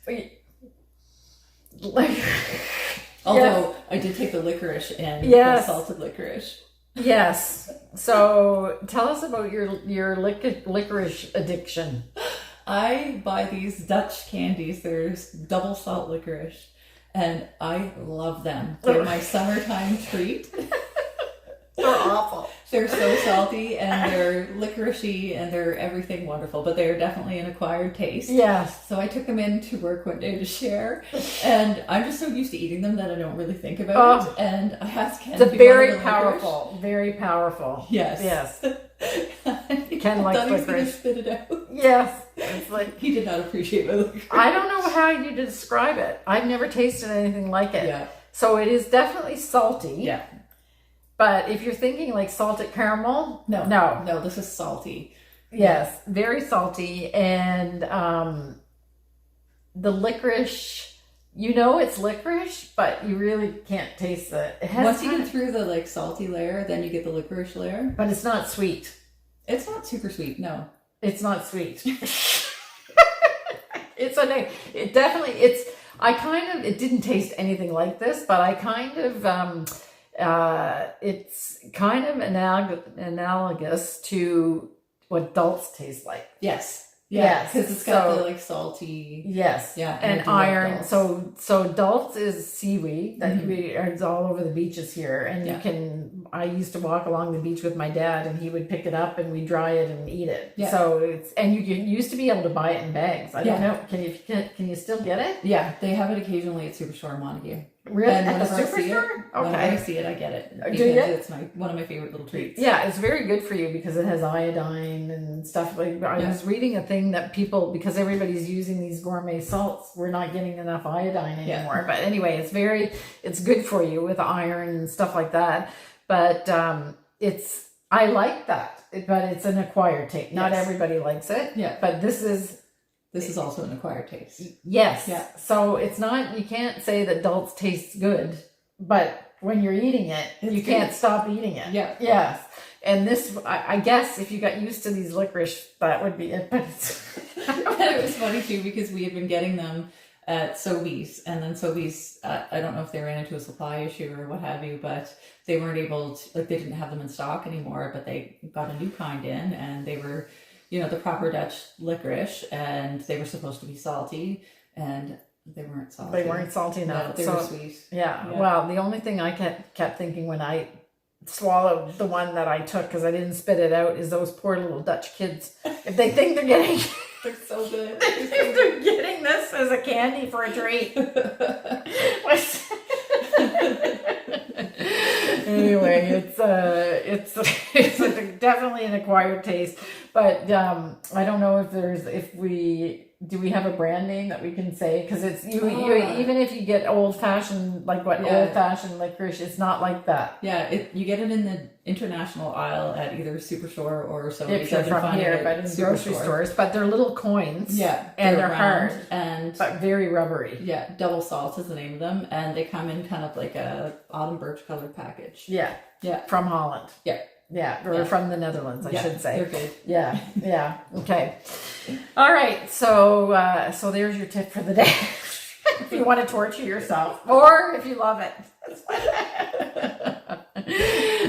Speaker 2: Although I did take the licorice and the salted licorice.
Speaker 1: Yes. So tell us about your licorice addiction.
Speaker 2: I buy these Dutch candies. There's double salt licorice, and I love them. They're my summertime treat.
Speaker 1: They're awful.
Speaker 2: They're so salty, and they're licoricey, and they're everything wonderful, but they're definitely an acquired taste.
Speaker 1: Yes.
Speaker 2: So I took them into work one day to share, and I'm just so used to eating them that I don't really think about it. And I asked Ken.
Speaker 1: It's very powerful. Very powerful.
Speaker 2: Yes.
Speaker 1: Yes.
Speaker 2: Ken
Speaker 1: likes
Speaker 2: thought he was going to
Speaker 1: licorice.
Speaker 2: spit it out.
Speaker 1: Yes. It's like,
Speaker 2: he did not appreciate my licorice.
Speaker 1: I don't know how you describe it. I've never tasted anything like it.
Speaker 2: Yeah.
Speaker 1: So it is definitely salty.
Speaker 2: Yeah.
Speaker 1: But if you're thinking like salted caramel,
Speaker 2: no, this is salty.
Speaker 1: Yes, very salty, and the licorice. You know it's licorice, but you really can't taste it.
Speaker 2: Once you get through the like salty layer, then you get the licorice layer.
Speaker 1: But it's not sweet.
Speaker 2: It's not super sweet. No,
Speaker 1: it's not sweet. It definitely. It didn't taste anything like this, but I kind of. It's kind of analogous to what dulse taste like.
Speaker 2: Yes.
Speaker 1: Yes,
Speaker 2: because it's got the like salty.
Speaker 1: Yes.
Speaker 2: Yeah.
Speaker 1: And iron. So dulse is seaweed that is all over the beaches here, and I used to walk along the beach with my dad, and he would pick it up and we dry it and eat it. Yeah. So you used to be able to buy it in bags. I don't know. Can you still get it?
Speaker 2: Yeah, they have it occasionally at Superstore in Montague.
Speaker 1: Really?
Speaker 2: And
Speaker 1: at the Superstore?
Speaker 2: Okay. Whenever I see it, I get it.
Speaker 1: Do you?
Speaker 2: It's one of my favorite little treats.
Speaker 1: Yeah, it's very good for you because it has iodine and stuff. Like I was reading a thing that because everybody's using these gourmet salts, we're not getting enough iodine anymore. Yeah. But anyway, it's good for you with iron and stuff like that. But I like that, but it's an acquired taste. Not everybody likes it. Yeah. But this is also an acquired taste. Yes. Yeah. So it's not, you can't say that dulse tastes good, but when you're eating it, you can't stop eating it. Yeah. Yes. And this, I guess if you got used to these licorice, that would be it. But
Speaker 2: it was funny too, because we had been getting them at Sobeys, and then Sobeys, I don't know if they ran into a supply issue or what have you, but they weren't able to, they didn't have them in stock anymore, but they got a new kind in, and they were, the proper Dutch licorice, and they were supposed to be salty, and they weren't salty.
Speaker 1: They weren't salty enough.
Speaker 2: No, they were sweet.
Speaker 1: Yeah. Well, the only thing I kept thinking when I swallowed the one that I took, because I didn't spit it out, is those poor little Dutch kids. If they think they're getting...
Speaker 2: They're so good.
Speaker 1: If they're getting this as a candy for a treat. Anyway, it's definitely an acquired taste, but I don't know if we have a brand name that we can say, because it's you even if you get old fashioned old fashioned licorice, it's not like that. Yeah,
Speaker 2: you get it in the international aisle at either Superstore or so.
Speaker 1: If you're from here, but in grocery stores, but they're little coins.
Speaker 2: Yeah,
Speaker 1: and they're hard
Speaker 2: but
Speaker 1: very rubbery.
Speaker 2: Yeah, double salt is the name of them, and they come in kind of like a autumn birch colored package.
Speaker 1: Yeah, from Holland.
Speaker 2: Yeah.
Speaker 1: Yeah, or from the Netherlands, I should say.
Speaker 2: They're good.
Speaker 1: Yeah. Okay. All right. So there's your tip for the day. if you want to torture yourself, or if you love it.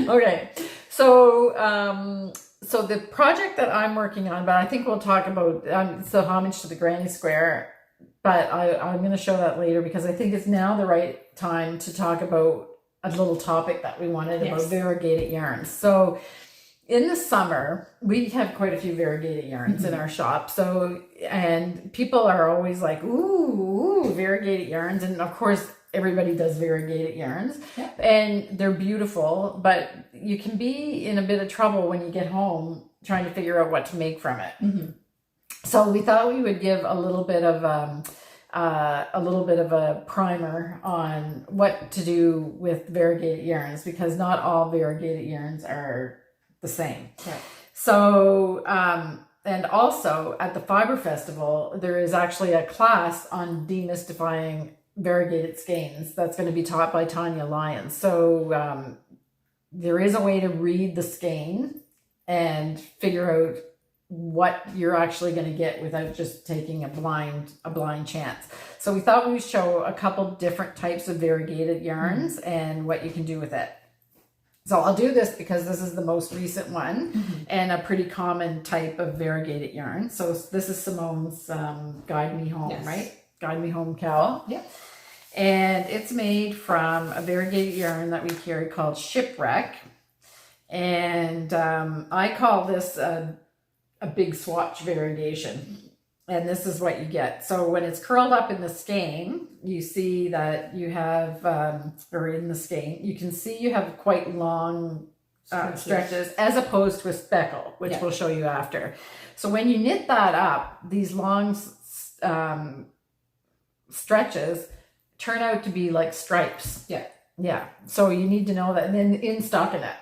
Speaker 1: Okay, so so the project that I'm working on, but I think we'll talk about it's the Homage to the Granny Square, but I'm going to show that later because I think it's now the right time to talk about a little topic that we wanted about variegated yarns. So in the summer, we have quite a few variegated yarns in our shop. So, and people are always like, ooh, variegated yarns. And of course, everybody does variegated yarns and they're beautiful, but you can be in a bit of trouble when you get home trying to figure out what to make from it. So we thought we would give a little bit of a primer on what to do with variegated yarns, because not all variegated yarns are the same. So, and also at the Fiber Festival, there is actually a class on demystifying variegated skeins that's going to be taught by Tanya Lyons. So there is a way to read the skein and figure out what you're actually going to get without just taking a blind chance. So we thought we would show a couple different types of variegated yarns and what you can do with it. So I'll do this because this is the most recent one and a pretty common type of variegated yarn. So this is Simone's Guide Me Home, right? Guide Me Home cowl. And it's made from a variegated yarn that we carry called Shipwreck. And I call this a big swatch variegation. And this is what you get. So when it's curled up in the skein, you see that you have, or in the skein, you can see you have quite long stretches as opposed to a speckle, which we'll show you after. So when you knit that up, these long stretches turn out to be like stripes. So you need to know that. And then in stockinette.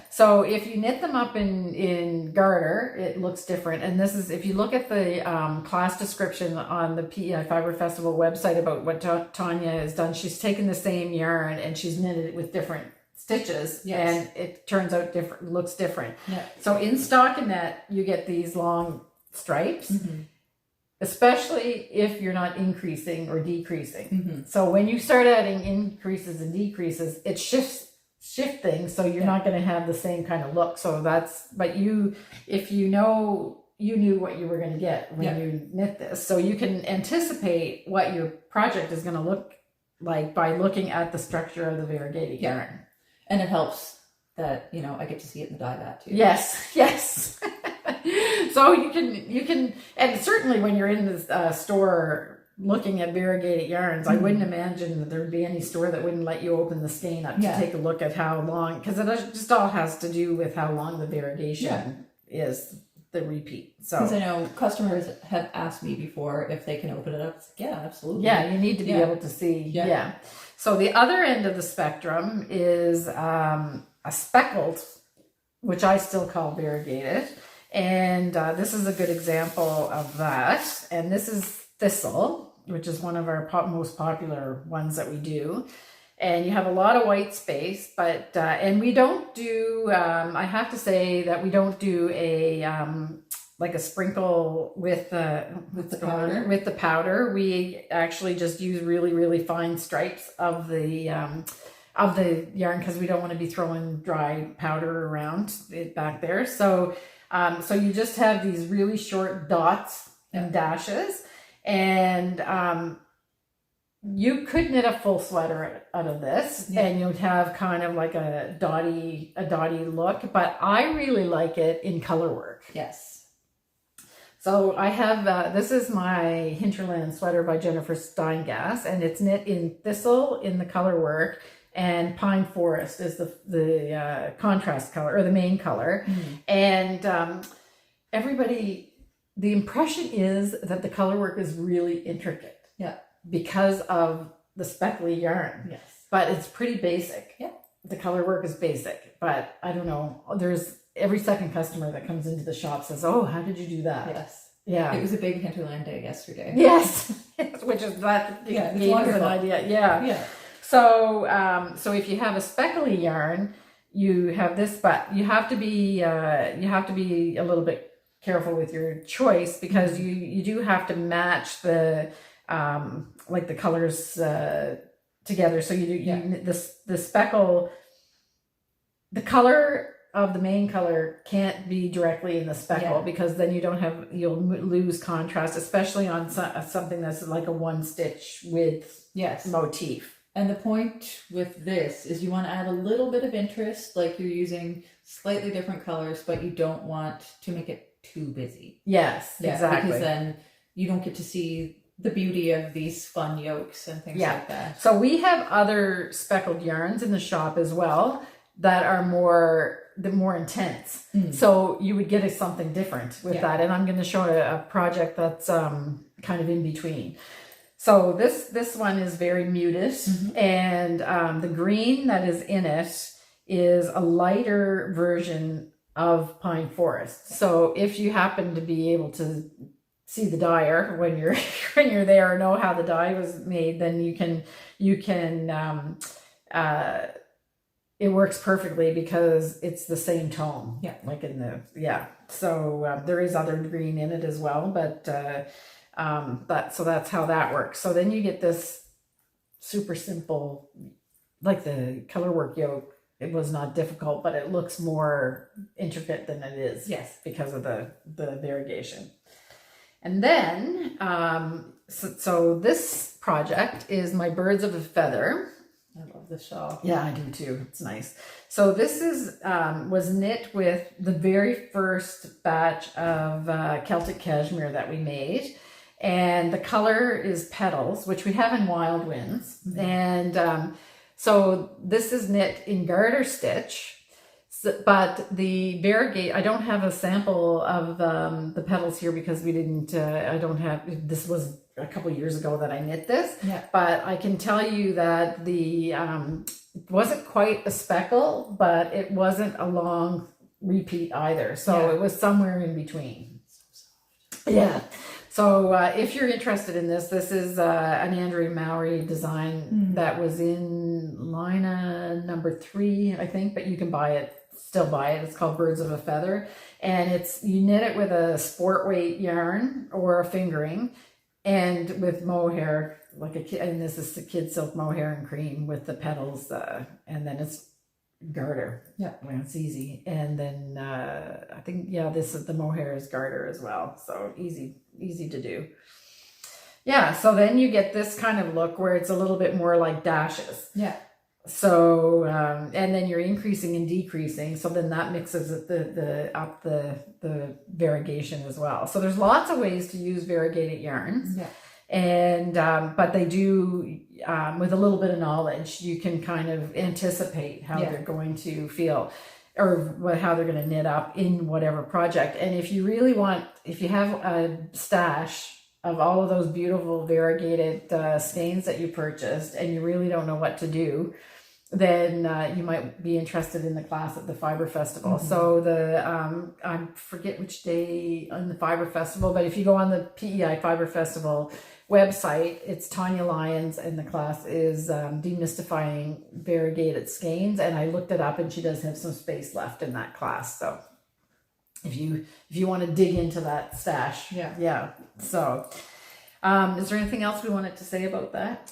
Speaker 1: So if you knit them up in garter, it looks different. And this is, if you look at the class description on the PEI Fiber Festival website about what Tanya has done, she's taken the same yarn and she's knitted it with different stitches and it turns out different, looks different. So in stockinette, you get these long stripes, especially if you're not increasing or decreasing. So when you start adding increases and decreases, it shifts things, so you're not going to have the same kind of look. So that's, but if you know, you knew what you were going to get when you knit this, so you can anticipate what your project is going to look like by looking at the structure of the variegated yarn.
Speaker 2: And it helps that, you know, I get to see it in the dye vat too.
Speaker 1: Yes. So you can, and certainly when you're in the store looking at variegated yarns, I wouldn't imagine that there'd be any store that wouldn't let you open the skein up to take a look at how long, because it just all has to do with how long the variegation is, the repeat. So
Speaker 2: because I know customers have asked me before if they can open it up. It's like, yeah, absolutely.
Speaker 1: Yeah, you need to be able to see. So the other end of the spectrum is a speckled, which I still call variegated. And this is a good example of that. And this is Thistle, which is one of our most popular ones that we do. And you have a lot of white space, but, and we don't do, I have to say that we don't do a, like a sprinkle with the powder. We actually just use really, really fine stripes of the yarn, because we don't want to be throwing dry powder around it back there. So, so you just have these really short dots and dashes. And you could knit a full sweater out of this and you'd have kind of like a dotty look, but I really like it in color work. So I have, this is my Hinterland sweater by Jennifer Steingass, and it's knit in Thistle in the color work, and Pine Forest is the contrast color, or the main color. And the impression is that the color work is really intricate. Because of the speckly yarn. But it's pretty basic. The color work is basic, but I don't know. There's every second customer that comes into the shop says, "Oh, how did you do that?" It
Speaker 2: was a big Hinterland day yesterday.
Speaker 1: Which is that
Speaker 2: it's
Speaker 1: gave us an idea. So so if you have a speckly yarn, you have this, but you have to be a little bit careful with your choice, because you do have to match the like the colors together. So the speckle, the color of the main color can't be directly in the speckle because then you'll lose contrast, especially on something that's like a one stitch width motif.
Speaker 2: And the point with this is you want to add a little bit of interest, like you're using slightly different colors, but you don't want to make it too busy.
Speaker 1: Yes, exactly.
Speaker 2: Because then you don't get to see the beauty of these fun yolks and things like that.
Speaker 1: So we have other speckled yarns in the shop as well that are more intense. So you would get something different with that. And I'm going to show a project that's kind of in between. So this one is very muted, and the green that is in it is a lighter version of Pine Forest. So if you happen to be able to see the dyer when you're there or know how the dye was made, then you can it works perfectly because it's the same tone. Like in the So there is other green in it as well, but so that's how that works. So then you get this super simple, like the color work yoke. It was not difficult, but it looks more intricate than it is.
Speaker 2: Yes,
Speaker 1: because of the variegation. And then so this project is my Birds of a Feather.
Speaker 2: I love the shawl.
Speaker 1: Yeah, I do too. It's nice. So this was knit with the very first batch of Celtic cashmere that we made. And the color is Petals, which we have in Wild Winds. And so this is knit in garter stitch. So, but the Variegate, I don't have a sample of the petals here because we didn't, this was a couple years ago that I knit this. But I can tell you that it wasn't quite a speckle, but it wasn't a long repeat either. So it was somewhere in between. So if you're interested in this is an Andrea Mowry design that was in Lina number 3, I think, but you can still buy it. It's called Birds of a Feather, and you knit it with a sport weight yarn or a fingering, and with mohair, and this is the kid silk mohair and cream with the petals, and then it's garter. Well, it's easy. And then I think the mohair is garter as well, so easy to do. So then you get this kind of look where it's a little bit more like dashes. So and then you're increasing and decreasing, so then that mixes the variegation as well. So there's lots of ways to use variegated yarns. And but they do with a little bit of knowledge, you can kind of anticipate how they're going to feel, or how they're going to knit up in whatever project. And if you have a stash of all of those beautiful variegated skeins that you purchased, and you really don't know what to do, then you might be interested in the class at the Fiber Festival. So I forget which day on the Fiber Festival, but if you go on the PEI Fiber Festival website, it's Tanya Lyons, and the class is Demystifying Variegated Skeins, and I looked it up, and she does have some space left in that class. So if you want to dig into that stash, So is there anything else we wanted to say about that?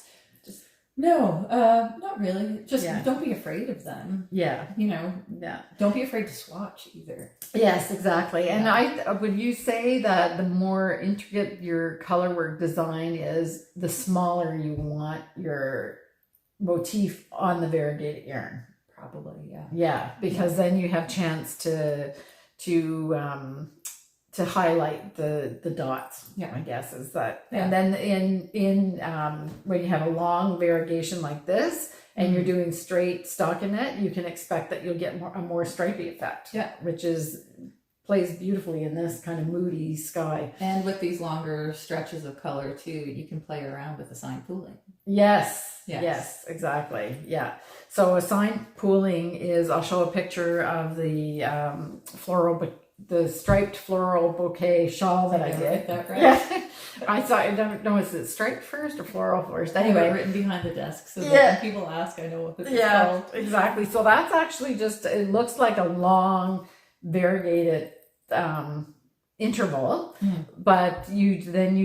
Speaker 2: No, not really. Just don't be afraid of them. Don't be afraid to swatch either.
Speaker 1: Yes, exactly. And would you say that the more intricate your color work design is, the smaller you want your motif on the variegated yarn?
Speaker 2: Probably,
Speaker 1: because then you have chance to highlight the dots. I guess is that. And then in when you have a long variegation like this, and you're doing straight stockinette, you can expect that you'll get a more stripy effect. Which plays beautifully in this kind of moody sky.
Speaker 2: And with these longer stretches of color too, you can play around with assigned pooling.
Speaker 1: Yes, exactly. So assigned pooling is, I'll show a picture of the the striped floral bouquet shawl that I did.
Speaker 2: That right?
Speaker 1: I don't know, is it striped first or floral first?
Speaker 2: Anyway, I have it written behind the desk so that when people ask, I know what this is called.
Speaker 1: Exactly. So that's actually it looks like a long variegated interval, but you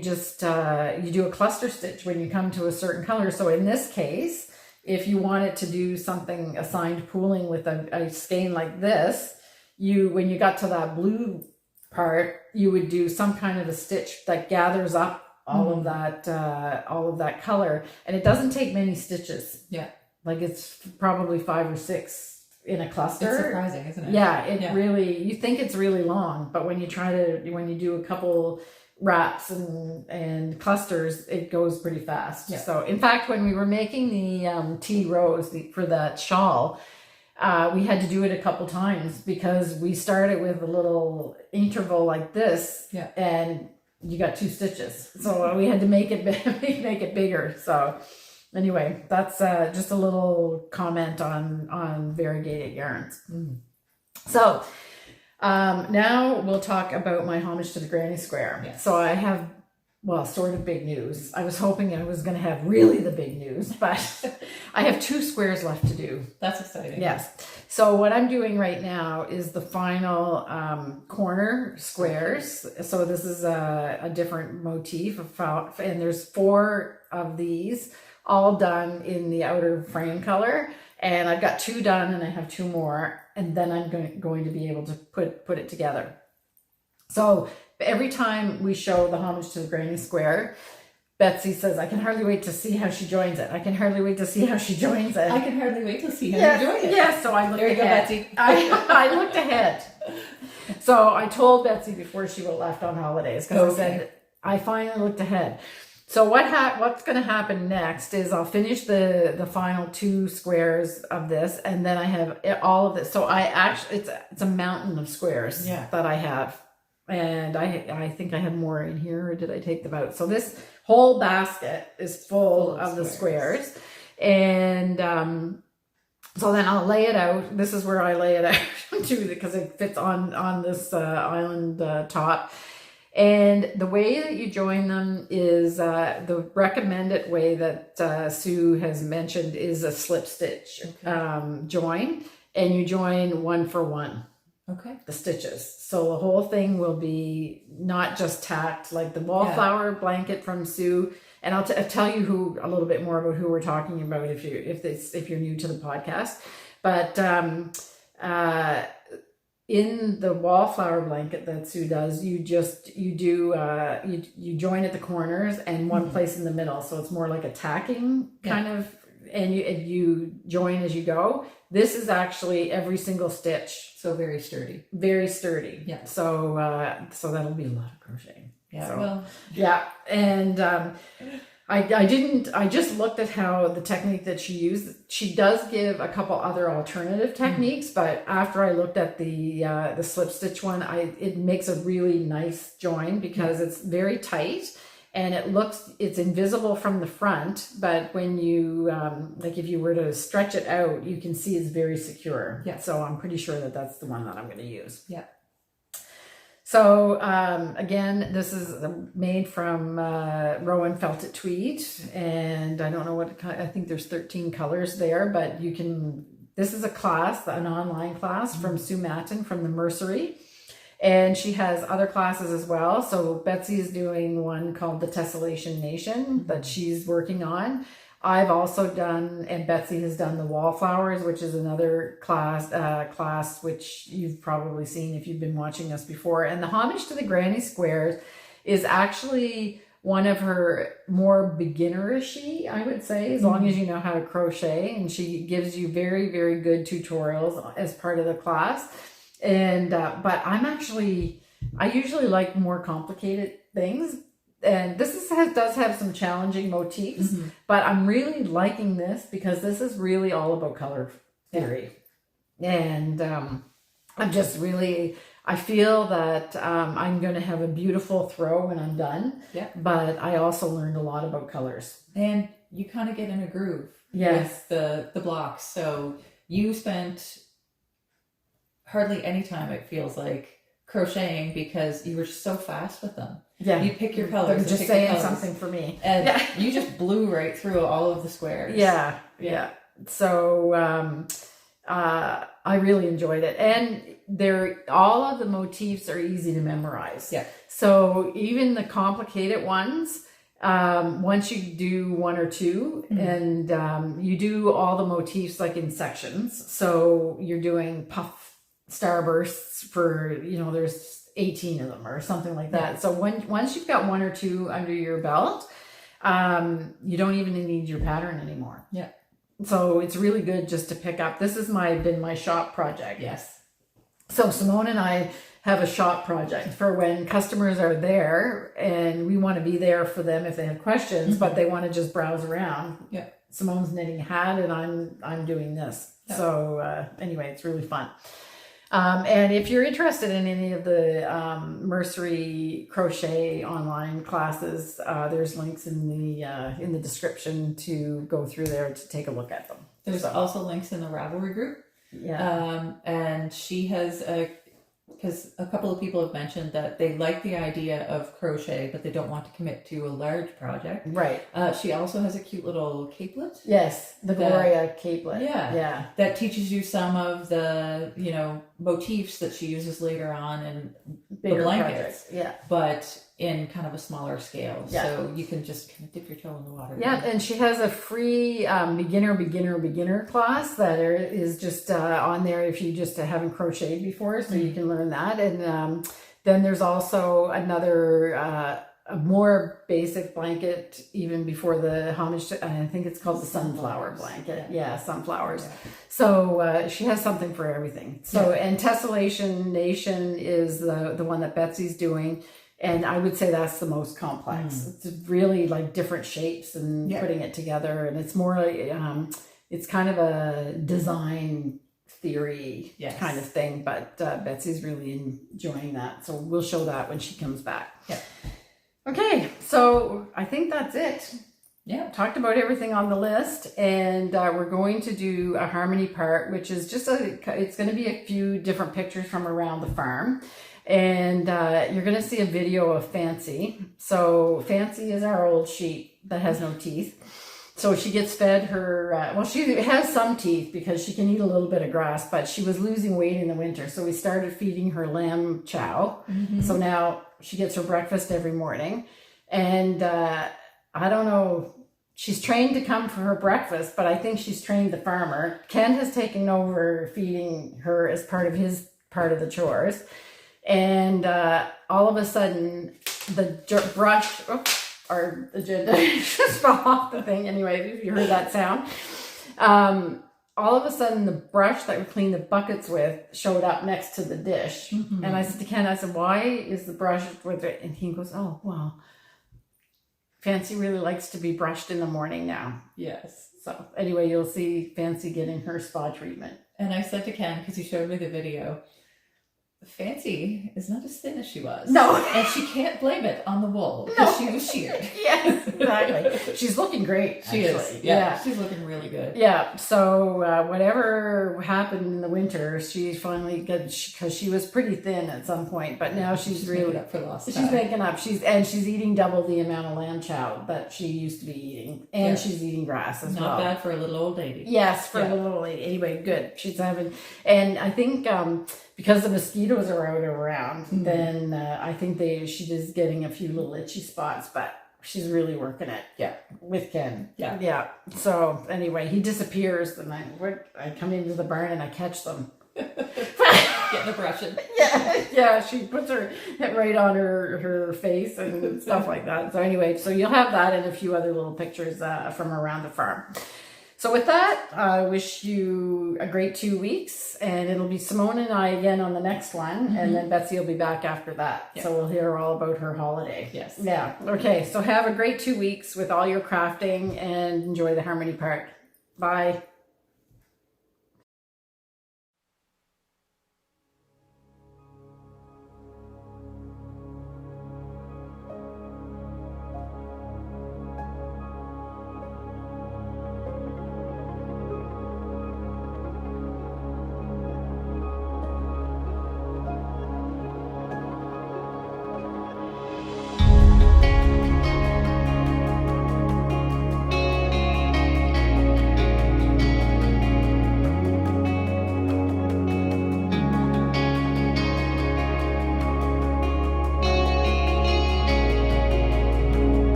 Speaker 1: just you do a cluster stitch when you come to a certain color. So in this case, if you wanted to do something assigned pooling with a skein like this, when you got to that blue part, you would do some kind of a stitch that gathers up all of that color, and it doesn't take many stitches. Yeah, like it's probably 5 or 6 in a cluster.
Speaker 2: It's surprising, isn't it?
Speaker 1: Yeah, really, you think it's really long, but when you do a couple wraps and clusters, it goes pretty fast. Yeah. So in fact, when we were making the tea rose for that shawl, we had to do it a couple times because we started with a little interval like this, and you got 2 stitches, so we had to make it bigger. So anyway, that's just a little comment on variegated yarns. So now we'll talk about my homage to the granny square. Yes. So I have, sort of big news. I was hoping I was going to have really the big news, but I have 2 squares left to do.
Speaker 2: That's exciting.
Speaker 1: Yes. So what I'm doing right now is the final corner squares. So this is a different motif, and there's 4 of these all done in the outer frame color. And I've got 2 done, and I have 2 more, and then I'm going to be able to put it together. So every time we show the homage to the granny square, Betsy says, I can hardly wait to see how she joins it. I can hardly wait to see how she joins it.
Speaker 2: I can hardly wait to see how you join it.
Speaker 1: Yes, so I looked
Speaker 2: ahead.
Speaker 1: There you go, Betsy. I looked ahead. So I told Betsy before she left on holidays, because I said, I finally looked ahead. So what's going to happen next is I'll finish the final 2 squares of this, and then I have all of this. So I actually, it's a mountain of squares that I have. And I think I have more in here, or did I take them out? So this whole basket is full of the squares. And so then I'll lay it out. This is where I lay it out too, because it fits on this island top. And the way that you join them is the recommended way that Sue has mentioned is a slip stitch join, and you join 1 for 1. Okay. The stitches. So the whole thing will be not just tacked like the wallflower blanket from Sue. And I'll tell you a little bit more about who we're talking about if you're new to the podcast. But in the wallflower blanket that Sue does, you join at the corners and one place in the middle. So it's more like a tacking kind of, and you join as you go. This is actually every single stitch.
Speaker 2: So very sturdy.
Speaker 1: Very sturdy. Yeah. So that'll be a lot of crocheting.
Speaker 2: Yeah.
Speaker 1: So,
Speaker 2: well.
Speaker 1: Yeah. And I just looked at how the technique that she used. She does give a couple other alternative techniques, but after I looked at the slip stitch one, it makes a really nice join because it's very tight. And it's invisible from the front, but when you, if you were to stretch it out, you can see it's very secure. Yeah. So I'm pretty sure that that's the one that I'm going to use. Yeah. So, again, this is made from Rowan Felted Tweed, and I don't know I think there's 13 colors there, but this is a class, an online class from Sue Mitten from the Mercery. And she has other classes as well. So Betsy is doing one called the Tessellation Nation that she's working on. I've also done, and Betsy has done the Wallflowers, which is another class which you've probably seen if you've been watching us before. And the Homage to the Granny Squares is actually one of her more beginner-ish-y, I would say, as long as you know how to crochet. And she gives you very, very good tutorials as part of the class. And but I usually like more complicated things, and this does have some challenging motifs, but I'm really liking this because this is really all about color theory. And I feel that I'm going to have a beautiful throw when I'm done. Yeah. But I also learned a lot about colors,
Speaker 2: and you kind of get in a groove with the blocks. So you spent hardly any time, it feels like, crocheting because you were so fast with them. Yeah. You pick your colors.
Speaker 1: They're just saying something for me.
Speaker 2: And you just blew right through all of the squares.
Speaker 1: Yeah. So I really enjoyed it. And all of the motifs are easy to memorize.
Speaker 2: Yeah.
Speaker 1: So even the complicated ones, once you do one or two, and you do all the motifs like in sections. So you're doing puff starbursts for, there's 18 of them or something like that. Yeah. So once you've got one or two under your belt, you don't even need your pattern anymore.
Speaker 2: Yeah.
Speaker 1: So it's really good just to pick up. This has been my shop project.
Speaker 2: Yes.
Speaker 1: So Simone and I have a shop project for when customers are there and we want to be there for them if they have questions, but they want to just browse around.
Speaker 2: Yeah.
Speaker 1: Simone's knitting a hat and I'm doing this. Yeah. So anyway, it's really fun. And if you're interested in any of the Mercery crochet online classes, there's links in the description to go through there to take a look at them.
Speaker 2: There's also links in the Ravelry group.
Speaker 1: Yeah.
Speaker 2: And she has because a couple of people have mentioned that they like the idea of crochet, but they don't want to commit to a large project.
Speaker 1: Right.
Speaker 2: She also has a cute little capelet.
Speaker 1: Yes, the Gloria capelet.
Speaker 2: Yeah.
Speaker 1: Yeah.
Speaker 2: That teaches you some of the, motifs that she uses later on in the blankets.
Speaker 1: Projects. Yeah.
Speaker 2: But in kind of a smaller scale.
Speaker 1: Yeah.
Speaker 2: So you can just kind of dip your toe in the water.
Speaker 1: Yeah, and she has a free beginner class that is just on there if you just haven't crocheted before, so you can learn that. And then there's also another a more basic blanket even before the Homage. I think it's called the sunflower blanket. Yeah, sunflowers. Yeah. So she has something for everything. So and Tessellation Nation is the one that Betsy's doing. And I would say that's the most complex. It's really like different shapes and putting it together. And it's more like, it's kind of a design theory kind of thing. But Betsy's really enjoying that. So we'll show that when she comes back. Yeah. Okay, so I think that's it. Yeah. Talked about everything on the list. And we're going to do a harmony part, which is just it's going to be a few different pictures from around the farm. And you're going to see a video of Fancy. So Fancy is our old sheep that has no teeth. So she gets fed her, she has some teeth because she can eat a little bit of grass, but she was losing weight in the winter. So we started feeding her lamb chow. Mm-hmm. So now she gets her breakfast every morning. And I don't know, she's trained to come for her breakfast, but I think she's trained the farmer. Ken has taken over feeding her as part of his part of the chores. And all of a sudden, the brush, our agenda just fell off the thing. Anyway, if you heard that sound, all of a sudden the brush that we cleaned the buckets with showed up next to the dish. Mm-hmm. And I said to Ken, why is the brush with it? And he goes, oh, well, Fancy really likes to be brushed in the morning now. Yes. So anyway, you'll see Fancy getting her spa treatment.
Speaker 2: And I said to Ken, because he showed me the video, Fancy is not as thin as she was.
Speaker 1: No.
Speaker 2: And she can't blame it on the wool because she was sheared.
Speaker 1: Yes, exactly. She's looking great,
Speaker 2: She is. Yeah. She's looking really good.
Speaker 1: Yeah. So whatever happened in the winter, she finally got, because she was pretty thin at some point, but now she's really
Speaker 2: making up for lost time.
Speaker 1: She's making up. She's eating double the amount of lamb chow that she used to be eating. And she's eating grass as well.
Speaker 2: Not bad for a little old lady.
Speaker 1: Yes, for a little old lady. Anyway, good. She's having, and I think because the mosquitoes are out around, then I think she is getting a few little itchy spots, but she's really working it. Yeah, with Ken. Yeah, yeah. So anyway, he disappears, and I come into the barn and I catch them.
Speaker 2: Getting the brushing.
Speaker 1: Yeah. She puts her right on her face and stuff like that. So anyway, so you'll have that and a few other little pictures from around the farm. So with that, I wish you a great 2 weeks, and it'll be Simone and I again on the next one, and then Betsy will be back after that. Yeah. So we'll hear all about her holiday. Yes. Yeah. Okay. So have a great 2 weeks with all your crafting and enjoy the harmony part. Bye.